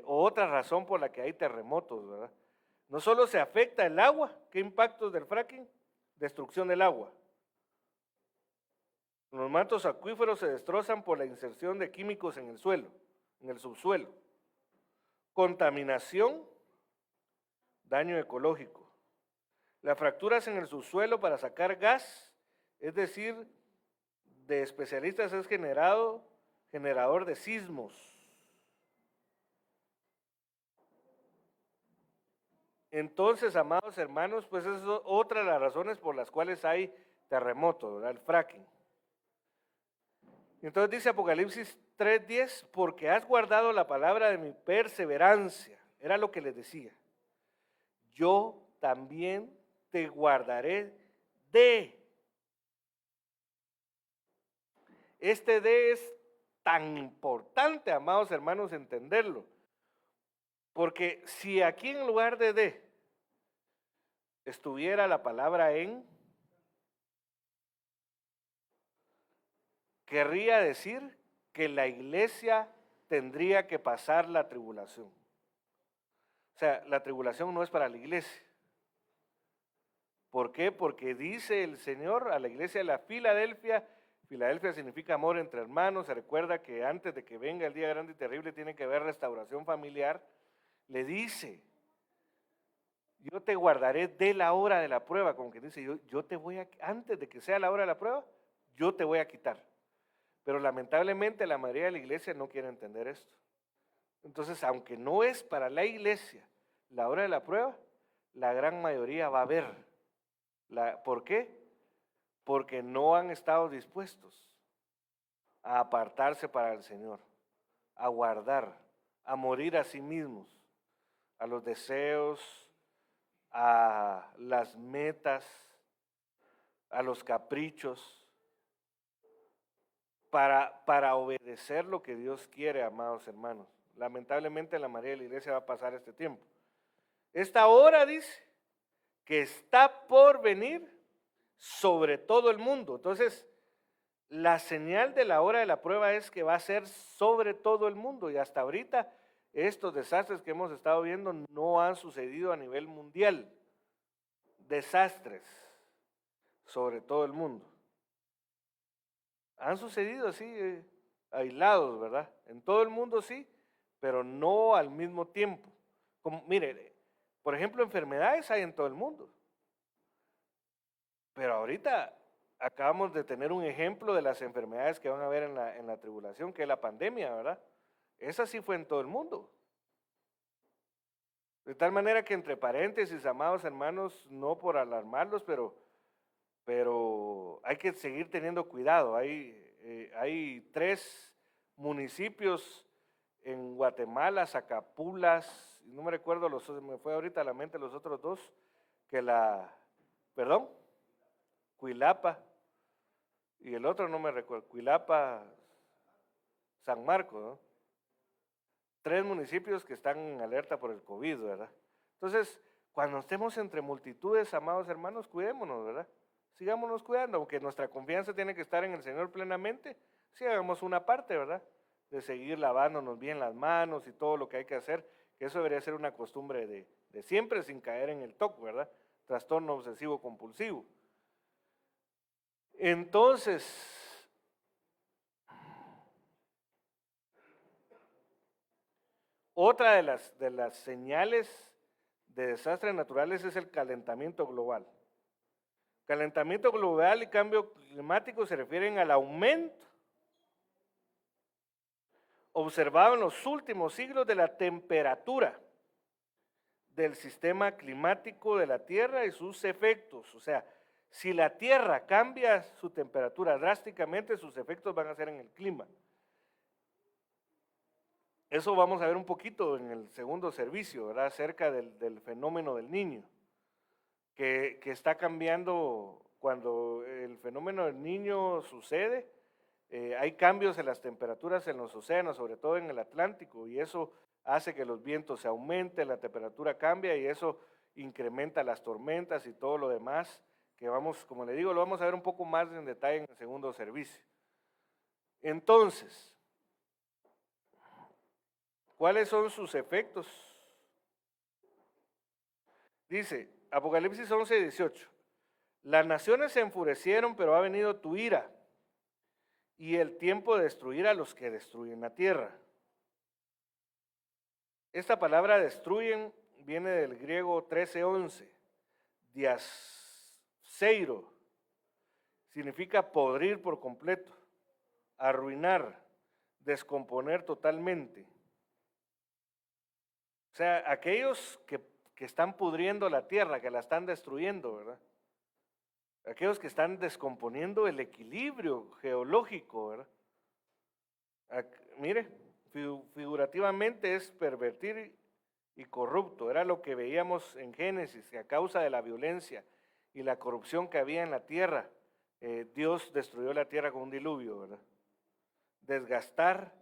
o otra razón por la que hay terremotos, ¿verdad? No solo se afecta el agua, ¿qué impactos del fracking? Destrucción del agua. Los mantos acuíferos se destrozan por la inserción de químicos en el suelo, en el subsuelo. Contaminación, daño ecológico. Las fracturas en el subsuelo para sacar gas, es decir, de especialistas es generador de sismos. Entonces, amados hermanos, pues esa es otra de las razones por las cuales hay terremotos, ¿verdad? El fracking. Entonces dice Apocalipsis 3:10, porque has guardado la palabra de mi perseverancia. Era lo que les decía. Yo también te guardaré de. Este de es tan importante, amados hermanos, entenderlo. Porque si aquí en lugar de estuviera la palabra en, querría decir que la iglesia tendría que pasar la tribulación. O sea, la tribulación no es para la iglesia. ¿Por qué? Porque dice el Señor a la iglesia de la Filadelfia, Filadelfia significa amor entre hermanos, se recuerda que antes de que venga el día grande y terrible tiene que haber restauración familiar, le dice, yo te guardaré de la hora de la prueba, como que dice, yo te voy a, antes de que sea la hora de la prueba, yo te voy a quitar. Pero lamentablemente la mayoría de la iglesia no quiere entender esto. Entonces, aunque no es para la iglesia la hora de la prueba, la gran mayoría va a ver. ¿Por qué? Porque no han estado dispuestos a apartarse para el Señor, a guardar, a morir a sí mismos, a los deseos, a las metas, a los caprichos, para obedecer lo que Dios quiere, amados hermanos. Lamentablemente la mayoría de la iglesia va a pasar este tiempo. Esta hora dice que está por venir sobre todo el mundo. Entonces, la señal de la hora de la prueba es que va a ser sobre todo el mundo. Y hasta ahorita estos desastres que hemos estado viendo no han sucedido a nivel mundial. Desastres sobre todo el mundo. Han sucedido así, aislados, ¿verdad? En todo el mundo sí, pero no al mismo tiempo. Como, mire, por ejemplo, enfermedades hay en todo el mundo. Pero ahorita acabamos de tener un ejemplo de las enfermedades que van a haber en la tribulación, que es la pandemia, ¿verdad? Esa sí fue en todo el mundo. De tal manera que entre paréntesis, amados hermanos, no por alarmarlos, pero hay que seguir teniendo cuidado. Hay 3 municipios en Guatemala, Zacapulas, no me recuerdo, me fue ahorita a la mente los otros 2, perdón, Cuilapa, y el otro no me recuerdo, Cuilapa, San Marcos, ¿no? 3 municipios que están en alerta por el COVID, ¿verdad? Entonces, cuando estemos entre multitudes, amados hermanos, cuidémonos, ¿verdad? Sigámonos cuidando, aunque nuestra confianza tiene que estar en el Señor plenamente, sí hagamos una parte, ¿verdad? De seguir lavándonos bien las manos y todo lo que hay que hacer, que eso debería ser una costumbre de siempre sin caer en el TOC, ¿verdad? Trastorno obsesivo compulsivo. Entonces, otra de las señales de desastres naturales es el calentamiento global. Calentamiento global y cambio climático se refieren al aumento observado en los últimos siglos de la temperatura del sistema climático de la Tierra y sus efectos. O sea, si la Tierra cambia su temperatura drásticamente, sus efectos van a ser en el clima. Eso vamos a ver un poquito en el segundo servicio, ¿verdad? Acerca del fenómeno del Niño, que está cambiando cuando el fenómeno del Niño sucede. Hay cambios en las temperaturas en los océanos, sobre todo en el Atlántico, y eso hace que los vientos se aumenten, la temperatura cambia y eso incrementa las tormentas y todo lo demás, que vamos, como le digo, lo vamos a ver un poco más en detalle en el segundo servicio. Entonces, ¿cuáles son sus efectos? Dice, Apocalipsis 11:18, las naciones se enfurecieron, pero ha venido tu ira y el tiempo de destruir a los que destruyen la tierra. Esta palabra destruyen viene del griego 13:11, diasceiro, significa podrir por completo, arruinar, descomponer totalmente. O sea, aquellos que están pudriendo la tierra, que la están destruyendo, ¿verdad? Aquellos que están descomponiendo el equilibrio geológico, ¿verdad? Mire, figurativamente es pervertir y corrupto. Era lo que veíamos en Génesis, que a causa de la violencia y la corrupción que había en la tierra, Dios destruyó la tierra con un diluvio, ¿verdad? Desgastar,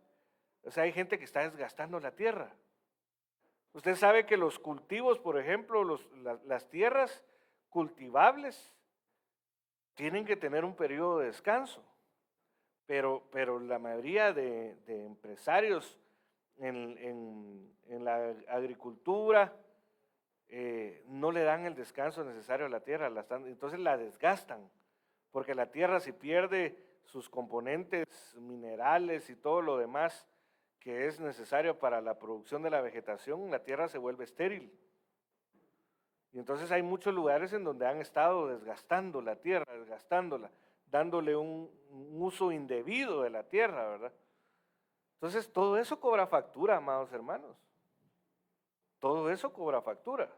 o sea, hay gente que está desgastando la tierra. Usted sabe que los cultivos, por ejemplo, las tierras cultivables tienen que tener un periodo de descanso, pero la mayoría de empresarios en la agricultura no le dan el descanso necesario a la tierra, entonces la desgastan, porque la tierra si pierde sus componentes minerales y todo lo demás que es necesario para la producción de la vegetación, la tierra se vuelve estéril. Y entonces hay muchos lugares en donde han estado desgastando la tierra, desgastándola, dándole un uso indebido de la tierra, ¿verdad? Entonces todo eso cobra factura, amados hermanos. Todo eso cobra factura.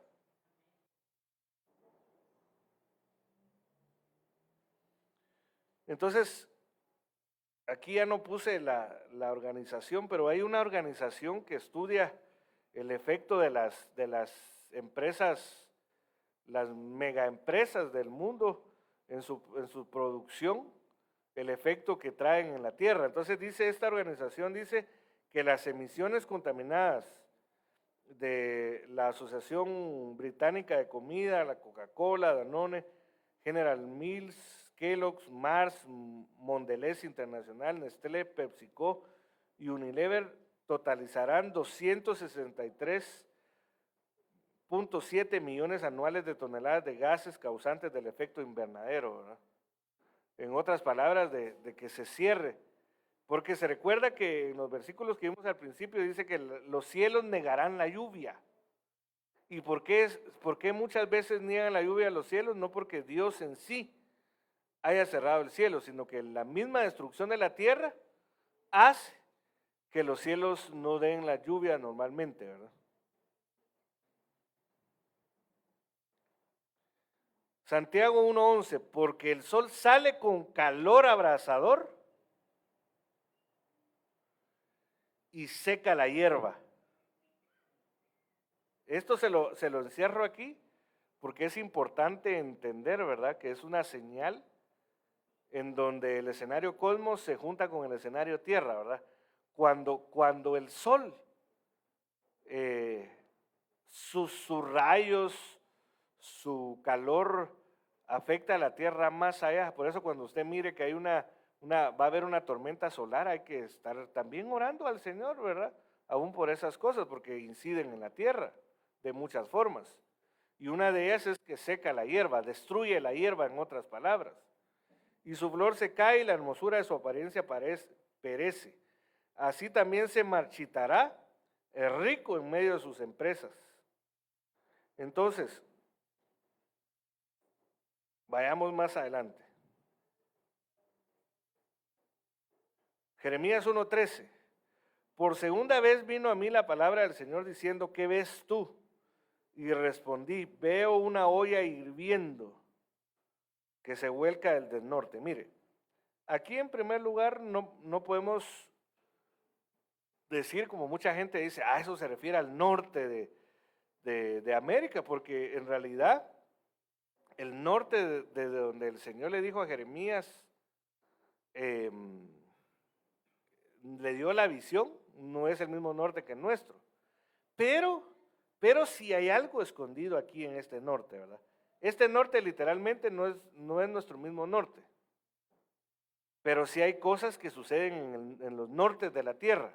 Entonces, aquí ya no puse la organización, pero hay una organización que estudia el efecto de las empresas, las megaempresas del mundo en su producción, el efecto que traen en la tierra. Entonces dice esta organización, dice que las emisiones contaminadas de la Asociación Británica de Comida, la Coca-Cola, Danone, General Mills, Kellogg's, Mars, Mondelez Internacional, Nestlé, PepsiCo y Unilever totalizarán 263.7 millones anuales de toneladas de gases causantes del efecto invernadero, ¿verdad? En otras palabras, de que se cierre. Porque se recuerda que en los versículos que vimos al principio dice que los cielos negarán la lluvia. ¿Y por qué muchas veces niegan la lluvia a los cielos? No porque Dios en sí haya cerrado el cielo, sino que la misma destrucción de la tierra hace que los cielos no den la lluvia normalmente, ¿verdad? Santiago 1:11, porque el sol sale con calor abrasador y seca la hierba. Esto se lo encierro aquí porque es importante entender, ¿verdad?, que es una señal en donde el escenario cosmos se junta con el escenario tierra, ¿verdad? Cuando el sol, sus rayos, su calor afecta a la tierra más allá. Por eso cuando usted mire que hay va a haber una tormenta solar, hay que estar también orando al Señor, ¿verdad? Aún por esas cosas, porque inciden en la tierra de muchas formas. Y una de ellas es que seca la hierba, destruye la hierba en otras palabras. Y su flor se cae y la hermosura de su apariencia perece. Así también se marchitará el rico en medio de sus empresas. Entonces, vayamos más adelante. Jeremías 1:13. Por segunda vez vino a mí la palabra del Señor diciendo, ¿qué ves tú? Y respondí, veo una olla hirviendo que se vuelca del norte. Mire, aquí en primer lugar no podemos decir, como mucha gente dice, eso se refiere al norte de América, porque en realidad el norte de donde el Señor le dijo a Jeremías, le dio la visión, no es el mismo norte que el nuestro. Pero si hay algo escondido aquí en este norte, ¿verdad? Este norte literalmente no es nuestro mismo norte. Pero sí hay cosas que suceden en los nortes de la tierra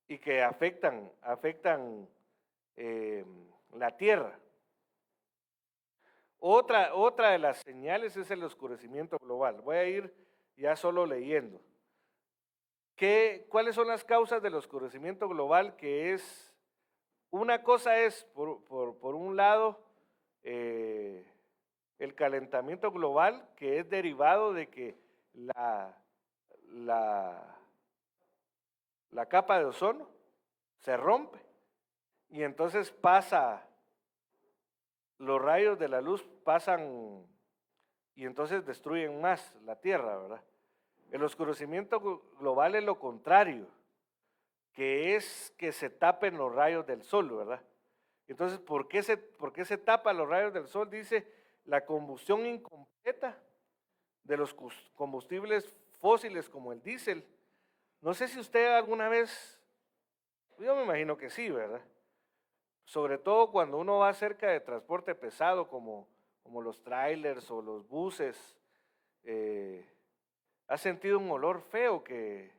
y que afectan la tierra. Otra de las señales es el oscurecimiento global. Voy a ir ya solo leyendo. ¿Cuáles son las causas del oscurecimiento global? Que es, una cosa es, por un lado, el calentamiento global, que es derivado de que la capa de ozono se rompe y entonces los rayos de la luz pasan y entonces destruyen más la Tierra, ¿verdad? El oscurecimiento global es lo contrario, que es que se tapen los rayos del sol, ¿verdad? Entonces, ¿por qué se tapan los rayos del sol? Dice, la combustión incompleta de los combustibles fósiles como el diésel. No sé si usted alguna vez, yo me imagino que sí, ¿verdad? sobre todo cuando uno va cerca de transporte pesado como los trailers o los buses, ha sentido un olor feo que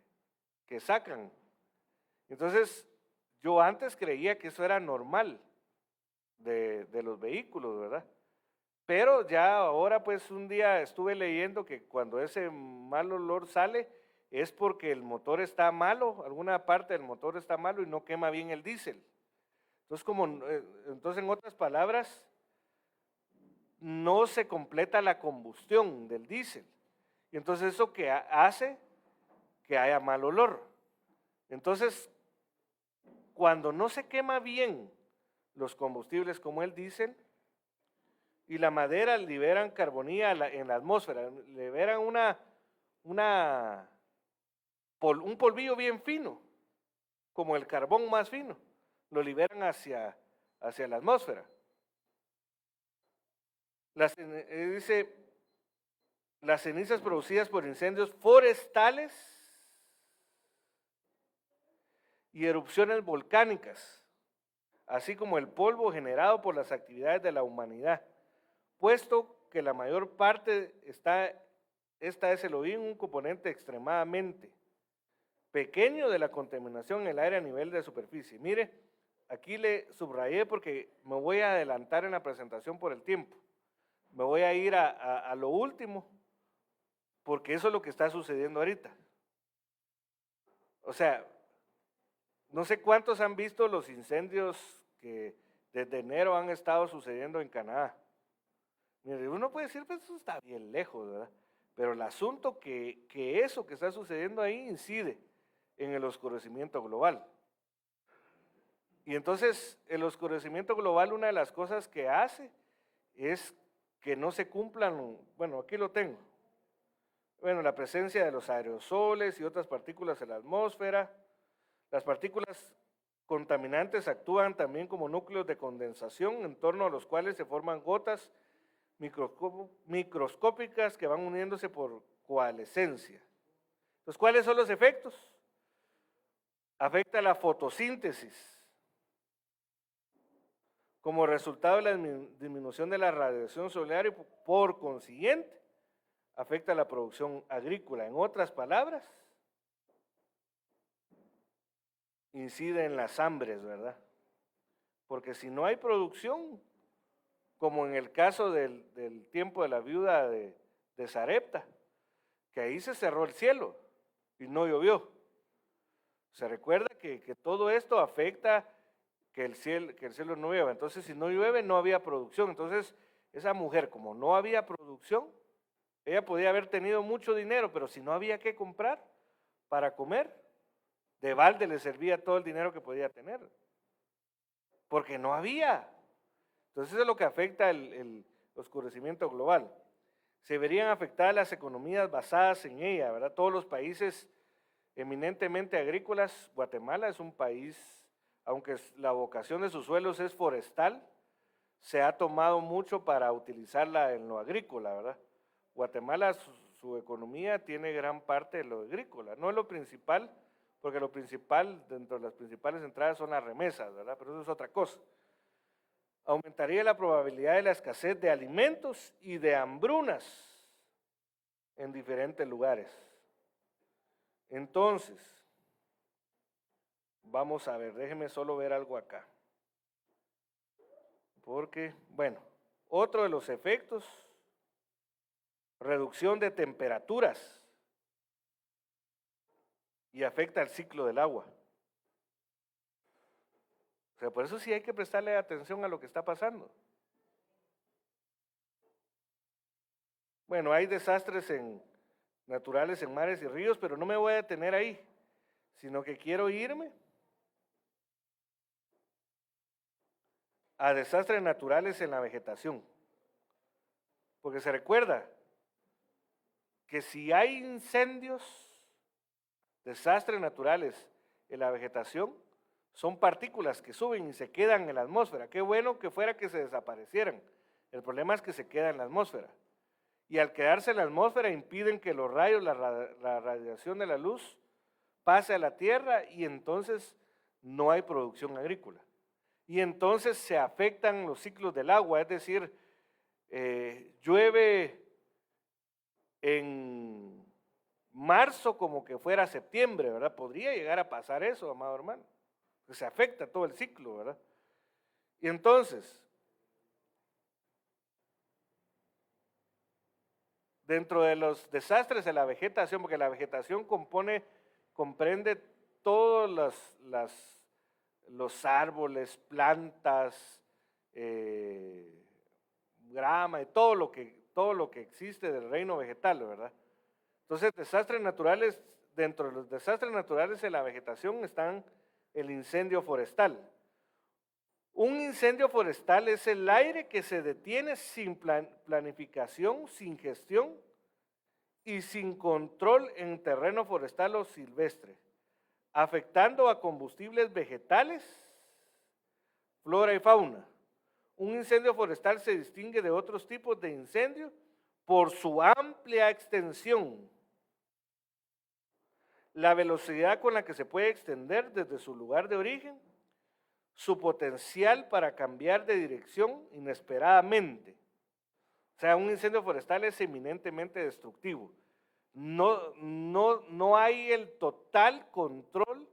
sacan. Entonces, yo antes creía que eso era normal de los vehículos, ¿verdad? Pero ya ahora pues un día estuve leyendo que cuando ese mal olor sale es porque el motor está malo, alguna parte del motor está malo y no quema bien el diésel. Entonces en otras palabras, no se completa la combustión del diésel. Y entonces eso que hace que haya mal olor. Entonces, cuando no se quema bien los combustibles como el diésel y la madera liberan carbonía en la atmósfera, liberan un polvillo bien fino, como el carbón más fino, lo liberan hacia la atmósfera. Dice, las cenizas producidas por incendios forestales y erupciones volcánicas, así como el polvo generado por las actividades de la humanidad, puesto que la mayor parte esta es el oído, un componente extremadamente pequeño de la contaminación en el aire a nivel de superficie. Mire, aquí le subrayé porque me voy a adelantar en la presentación por el tiempo. Me voy a ir a lo último, porque eso es lo que está sucediendo ahorita. O sea, no sé cuántos han visto los incendios que desde enero han estado sucediendo en Canadá. Mire, uno puede decir, pues eso está bien lejos, ¿verdad? Pero el asunto que eso que está sucediendo ahí incide en el oscurecimiento global. Y entonces, el oscurecimiento global, una de las cosas que hace es que no se cumplan, bueno, aquí lo tengo. Bueno, la presencia de los aerosoles y otras partículas en la atmósfera. Las partículas contaminantes actúan también como núcleos de condensación en torno a los cuales se forman gotas microscópicas que van uniéndose por coalescencia. Entonces, ¿cuáles son los efectos? Afecta la fotosíntesis. Como resultado de la disminución de la radiación solar y por consiguiente afecta la producción agrícola. En otras palabras, incide en las hambres, ¿verdad? Porque si no hay producción, como en el caso del tiempo de la viuda de Sarepta, que ahí se cerró el cielo y no llovió. Se recuerda que todo esto afecta que el cielo no llueva. Entonces, si no llueve, no había producción. Entonces, esa mujer, como no había producción, ella podía haber tenido mucho dinero, pero si no había que comprar para comer, de balde le servía todo el dinero que podía tener, porque no había. Entonces, eso es lo que afecta el oscurecimiento global. Se verían afectadas las economías basadas en ella, ¿verdad? Todos los países eminentemente agrícolas. Guatemala es un país, aunque la vocación de sus suelos es forestal, se ha tomado mucho para utilizarla en lo agrícola, ¿verdad? Guatemala, su economía tiene gran parte de lo agrícola, no es lo principal, porque lo principal, dentro de las principales entradas son las remesas, ¿verdad? Pero eso es otra cosa. Aumentaría la probabilidad de la escasez de alimentos y de hambrunas en diferentes lugares. Entonces, vamos a ver, déjenme solo ver algo acá. Porque, bueno, otro de los efectos, reducción de temperaturas y afecta el ciclo del agua. O sea, por eso sí hay que prestarle atención a lo que está pasando. Bueno, hay desastres naturales en mares y ríos, pero no me voy a detener ahí, sino que quiero irme a desastres naturales en la vegetación. Porque se recuerda que si hay incendios, desastres naturales en la vegetación, son partículas que suben y se quedan en la atmósfera. Qué bueno que fuera que se desaparecieran. El problema es que se quedan en la atmósfera. Y al quedarse en la atmósfera impiden que los rayos, la radiación de la luz, pase a la tierra y entonces no hay producción agrícola. y entonces se afectan los ciclos del agua, es decir, llueve en marzo como que fuera septiembre, ¿verdad? Podría llegar a pasar eso, amado hermano, que se afecta todo el ciclo, ¿verdad? Y entonces, dentro de los desastres de la vegetación, porque la vegetación comprende todos los árboles, plantas, grama y todo lo que existe del reino vegetal, ¿verdad? Entonces, desastres naturales, dentro de los desastres naturales de la vegetación están el incendio forestal. Un incendio forestal es el aire que se detiene sin planificación, sin gestión y sin control en terreno forestal o silvestre, afectando a combustibles vegetales, flora y fauna. Un incendio forestal se distingue de otros tipos de incendio por su amplia extensión, la velocidad con la que se puede extender desde su lugar de origen, su potencial para cambiar de dirección inesperadamente. O sea, un incendio forestal es eminentemente destructivo. No hay el total control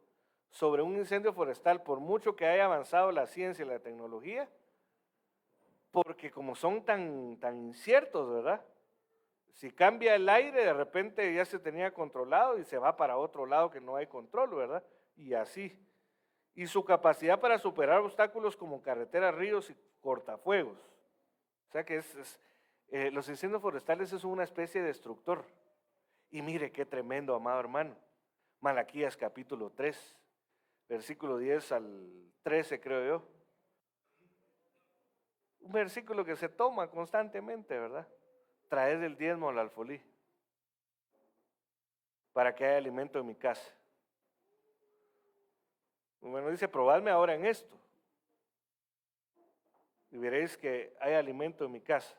sobre un incendio forestal, por mucho que haya avanzado la ciencia y la tecnología, porque como son tan inciertos, ¿verdad? Si cambia el aire, de repente ya se tenía controlado y se va para otro lado que no hay control, ¿verdad? Y así. Y su capacidad para superar obstáculos como carreteras, ríos y cortafuegos. O sea que los incendios forestales es una especie de destructor. Y mire qué tremendo, amado hermano. Malaquías capítulo 3, versículo 10 al 13, creo yo. Un versículo que se toma constantemente, ¿verdad? Traed el diezmo al alfolí para que haya alimento en mi casa. Bueno, dice, probadme ahora en esto y veréis que hay alimento en mi casa,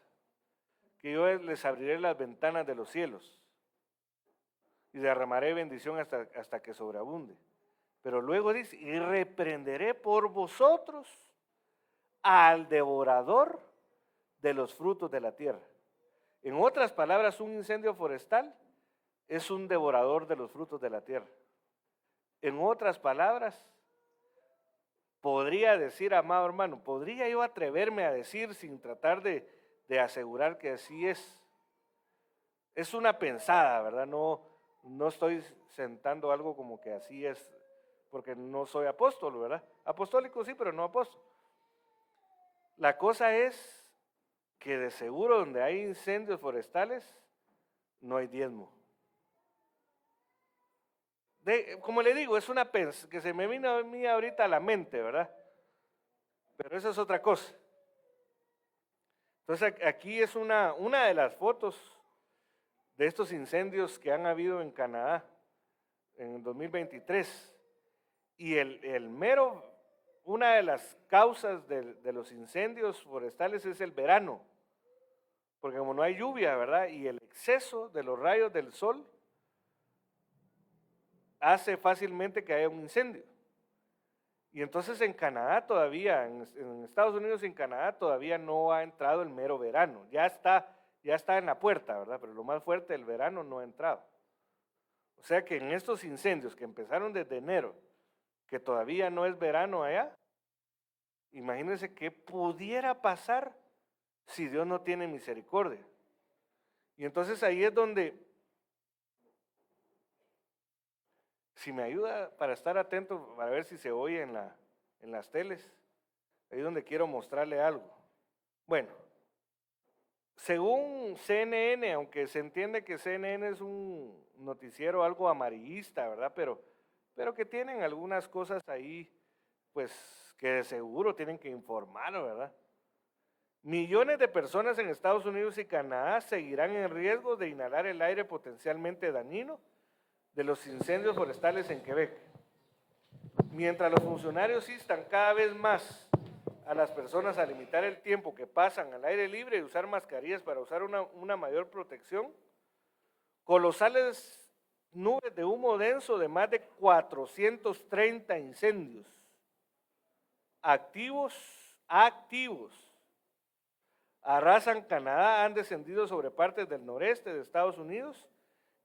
que yo les abriré las ventanas de los cielos y derramaré bendición hasta que sobreabunde. Pero luego dice, y reprenderé por vosotros al devorador de los frutos de la tierra. En otras palabras, un incendio forestal es un devorador de los frutos de la tierra. En otras palabras, podría decir, amado hermano, podría yo atreverme a decir sin tratar de asegurar que así es. Es una pensada, ¿verdad? No estoy sentando algo como que así es, porque no soy apóstol, ¿verdad? Apostólico sí, pero no apóstol. La cosa es que de seguro donde hay incendios forestales, no hay diezmo. Como le digo, es una que se me vino a mí ahorita a la mente, ¿verdad? Pero eso es otra cosa. Entonces aquí es una de las fotos de estos incendios que han habido en Canadá en el 2023. Y una de las causas de los incendios forestales es el verano, porque como no hay lluvia, ¿verdad? Y el exceso de los rayos del sol hace fácilmente que haya un incendio. Y entonces en Canadá todavía, en Estados Unidos y en Canadá todavía no ha entrado el mero verano. Ya está en la puerta, ¿verdad? Pero lo más fuerte del verano no ha entrado. O sea que en estos incendios que empezaron desde enero, que todavía no es verano allá, imagínense qué pudiera pasar si Dios no tiene misericordia. Y entonces ahí es donde, si me ayuda para estar atento, para ver si se oye en las teles, ahí es donde quiero mostrarle algo. Bueno, según CNN, aunque se entiende que CNN es un noticiero algo amarillista, ¿verdad? Pero que tienen algunas cosas ahí, pues que de seguro tienen que informar, ¿verdad? Millones de personas en Estados Unidos y Canadá seguirán en riesgo de inhalar el aire potencialmente dañino de los incendios forestales en Quebec. Mientras los funcionarios instan cada vez más a las personas a limitar el tiempo que pasan al aire libre y usar mascarillas para usar una mayor protección, colosales nubes de humo denso de más de 430 incendios activos, arrasan Canadá, han descendido sobre partes del noreste de Estados Unidos.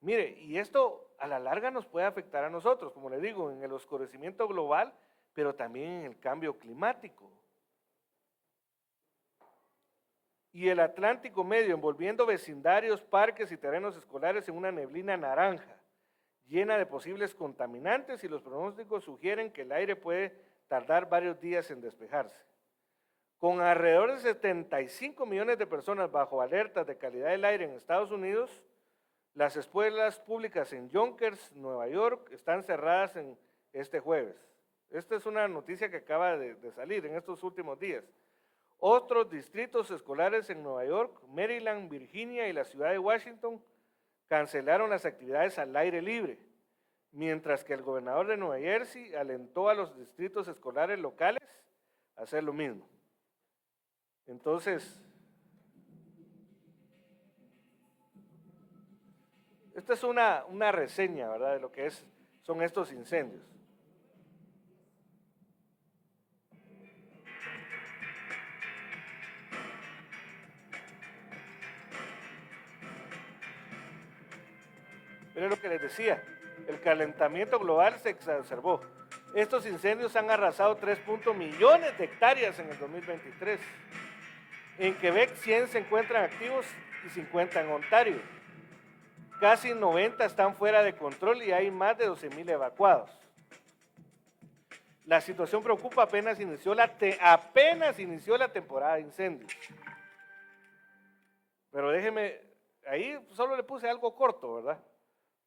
Mire, y esto a la larga nos puede afectar a nosotros, como le digo, en el oscurecimiento global, pero también en el cambio climático. Y el Atlántico Medio envolviendo vecindarios, parques y terrenos escolares en una neblina naranja, llena de posibles contaminantes, y los pronósticos sugieren que el aire puede tardar varios días en despejarse. Con alrededor de 75 millones de personas bajo alertas de calidad del aire en Estados Unidos, las escuelas públicas en Yonkers, Nueva York, están cerradas en este jueves. Esta es una noticia que acaba de salir en estos últimos días. Otros distritos escolares en Nueva York, Maryland, Virginia y la ciudad de Washington cancelaron las actividades al aire libre, mientras que el gobernador de Nueva Jersey alentó a los distritos escolares locales a hacer lo mismo. Entonces, esta es una reseña, ¿verdad?, de lo que son estos incendios. Miren lo que les decía, el calentamiento global se exacerbó. Estos incendios han arrasado 3 millones de hectáreas en el 2023. En Quebec 100 se encuentran activos y 50 en Ontario. Casi 90 están fuera de control y hay más de 12,000 evacuados. La situación preocupa, apenas inició la temporada de incendios. Pero déjeme, ahí solo le puse algo corto, ¿verdad?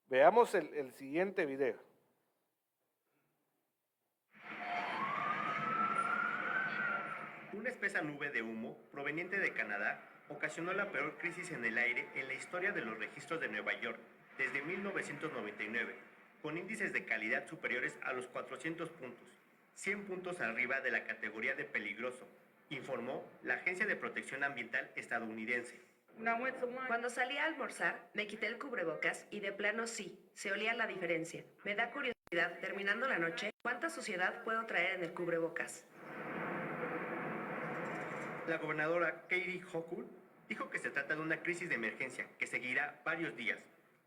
Veamos el siguiente video. Una espesa nube de humo proveniente de Canadá ocasionó la peor crisis en el aire en la historia de los registros de Nueva York desde 1999, con índices de calidad superiores a los 400 puntos, 100 puntos arriba de la categoría de peligroso, informó la Agencia de Protección Ambiental estadounidense. Cuando salí a almorzar, me quité el cubrebocas y de plano sí, se olía la diferencia. Me da curiosidad, terminando la noche, ¿cuánta suciedad puedo traer en el cubrebocas? La gobernadora Katie Hochul dijo que se trata de una crisis de emergencia que seguirá varios días.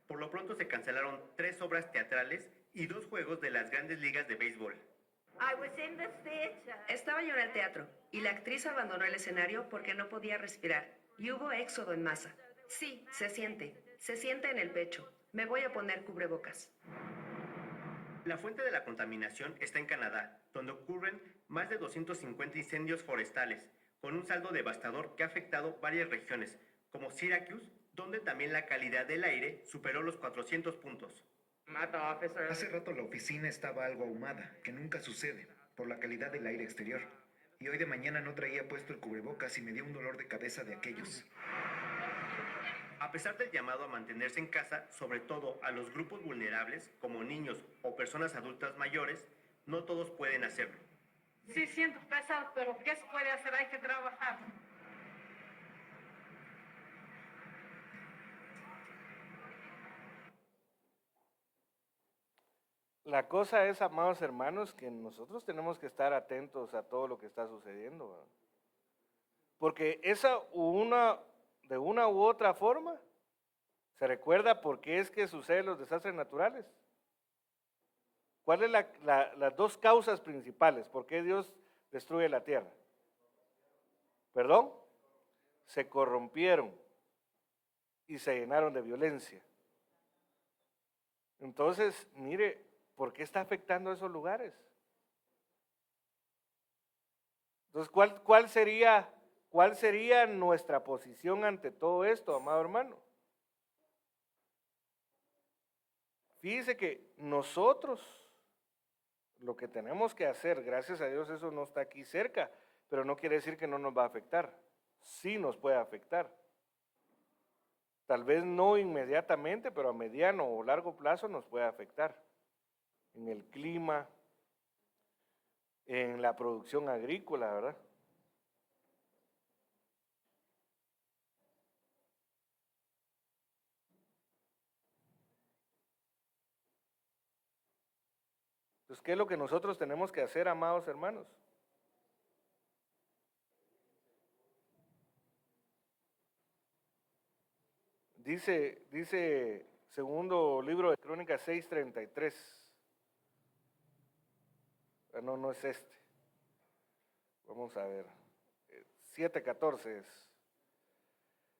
Por lo pronto se cancelaron 3 obras teatrales y 2 juegos de las grandes ligas de béisbol. Estaba yo en el teatro y la actriz abandonó el escenario porque no podía respirar y hubo éxodo en masa. Sí, se siente en el pecho. Me voy a poner cubrebocas. La fuente de la contaminación está en Canadá, donde ocurren más de 250 incendios forestales, con un saldo devastador que ha afectado varias regiones, como Syracuse, donde también la calidad del aire superó los 400 puntos. Hace rato la oficina estaba algo ahumada, que nunca sucede, por la calidad del aire exterior. Y hoy de mañana no traía puesto el cubrebocas y me dio un dolor de cabeza de aquellos. A pesar del llamado a mantenerse en casa, sobre todo a los grupos vulnerables, como niños o personas adultas mayores, no todos pueden hacerlo. Sí, siento pesado, pero ¿qué se puede hacer? Hay que trabajar. La cosa es, amados hermanos, que nosotros tenemos que estar atentos a todo lo que está sucediendo, ¿verdad? Porque de una u otra forma, se recuerda por qué es que suceden los desastres naturales. ¿Cuáles son las 2 causas principales? ¿Por qué Dios destruye la tierra? ¿Perdón? Se corrompieron y se llenaron de violencia. Entonces, mire, ¿por qué está afectando a esos lugares? Entonces, ¿cuál sería nuestra posición ante todo esto, amado hermano? Fíjese que nosotros lo que tenemos que hacer, gracias a Dios eso no está aquí cerca, pero no quiere decir que no nos va a afectar. Sí nos puede afectar. Tal vez no inmediatamente, pero a mediano o largo plazo nos puede afectar. En el clima, en la producción agrícola, ¿verdad? Entonces, ¿qué es lo que nosotros tenemos que hacer, amados hermanos? Dice segundo libro de Crónicas 6:33. No, no es este. Vamos a ver. 7:14 es.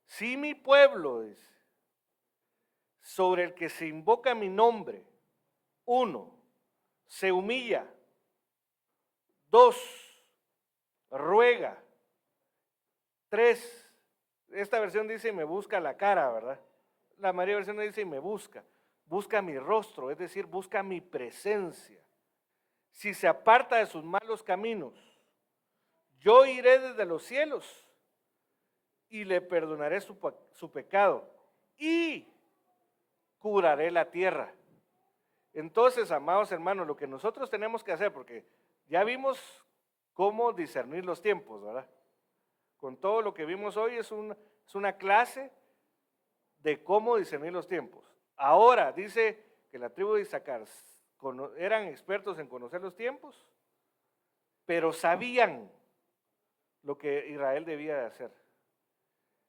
Si mi pueblo, dice, sobre el que se invoca mi nombre, 1, se humilla, 2, ruega, 3, esta versión dice y me busca la cara, ¿verdad? La María versión dice y me busca mi rostro, es decir, busca mi presencia. Si se aparta de sus malos caminos, yo iré desde los cielos y le perdonaré su pecado y curaré la tierra. Entonces, amados hermanos, lo que nosotros tenemos que hacer, porque ya vimos cómo discernir los tiempos, ¿verdad? Con todo lo que vimos hoy es una clase de cómo discernir los tiempos. Ahora dice que la tribu de Isaacar eran expertos en conocer los tiempos, pero sabían lo que Israel debía de hacer.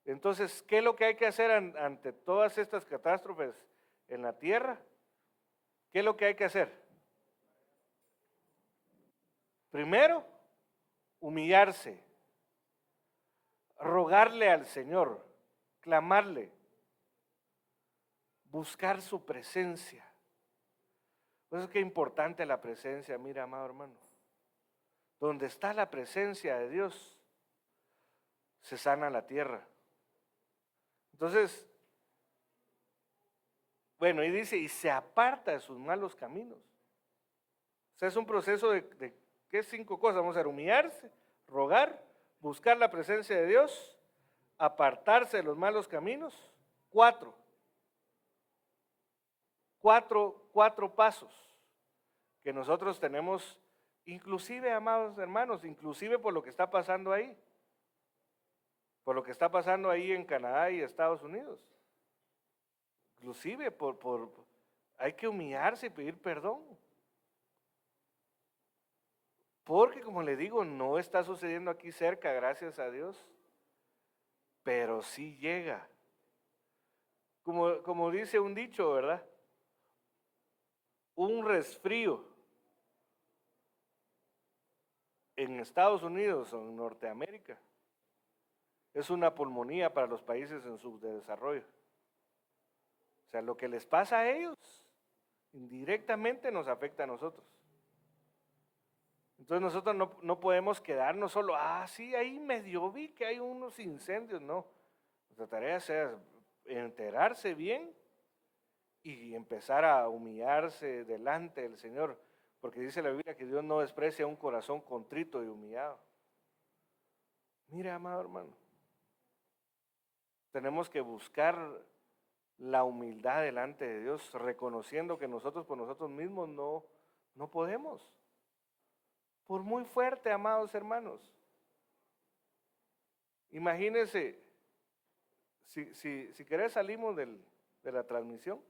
Entonces, ¿qué es lo que hay que hacer ante todas estas catástrofes en la tierra? ¿Qué es lo que hay que hacer? Primero, humillarse, rogarle al Señor, clamarle, buscar su presencia. Por eso es que es importante la presencia, mira, amado hermano. Donde está la presencia de Dios, se sana la tierra. Entonces, bueno, y dice, y se aparta de sus malos caminos. O sea, es un proceso de ¿qué 5 cosas? Vamos a ver, humillarse, rogar, buscar la presencia de Dios, apartarse de los malos caminos. 4 pasos que nosotros tenemos, inclusive, amados hermanos, inclusive por lo que está pasando ahí. Por lo que está pasando ahí en Canadá y Estados Unidos. Inclusive hay que humillarse y pedir perdón. Porque como le digo, no está sucediendo aquí cerca, gracias a Dios. Pero sí llega. Como dice un dicho, ¿verdad? Un resfrío en Estados Unidos o en Norteamérica es una pulmonía para los países en subdesarrollo. O sea, lo que les pasa a ellos indirectamente nos afecta a nosotros. Entonces nosotros no podemos quedarnos solo, sí, ahí medio vi que hay unos incendios, no. Nuestra tarea es enterarse bien y empezar a humillarse delante del Señor, porque dice la Biblia que Dios no desprecia un corazón contrito y humillado. Mira, amado hermano, tenemos que buscar la humildad delante de Dios, reconociendo que nosotros por nosotros mismos no podemos. Por muy fuerte, amados hermanos. Imagínense, si querés salimos de la transmisión.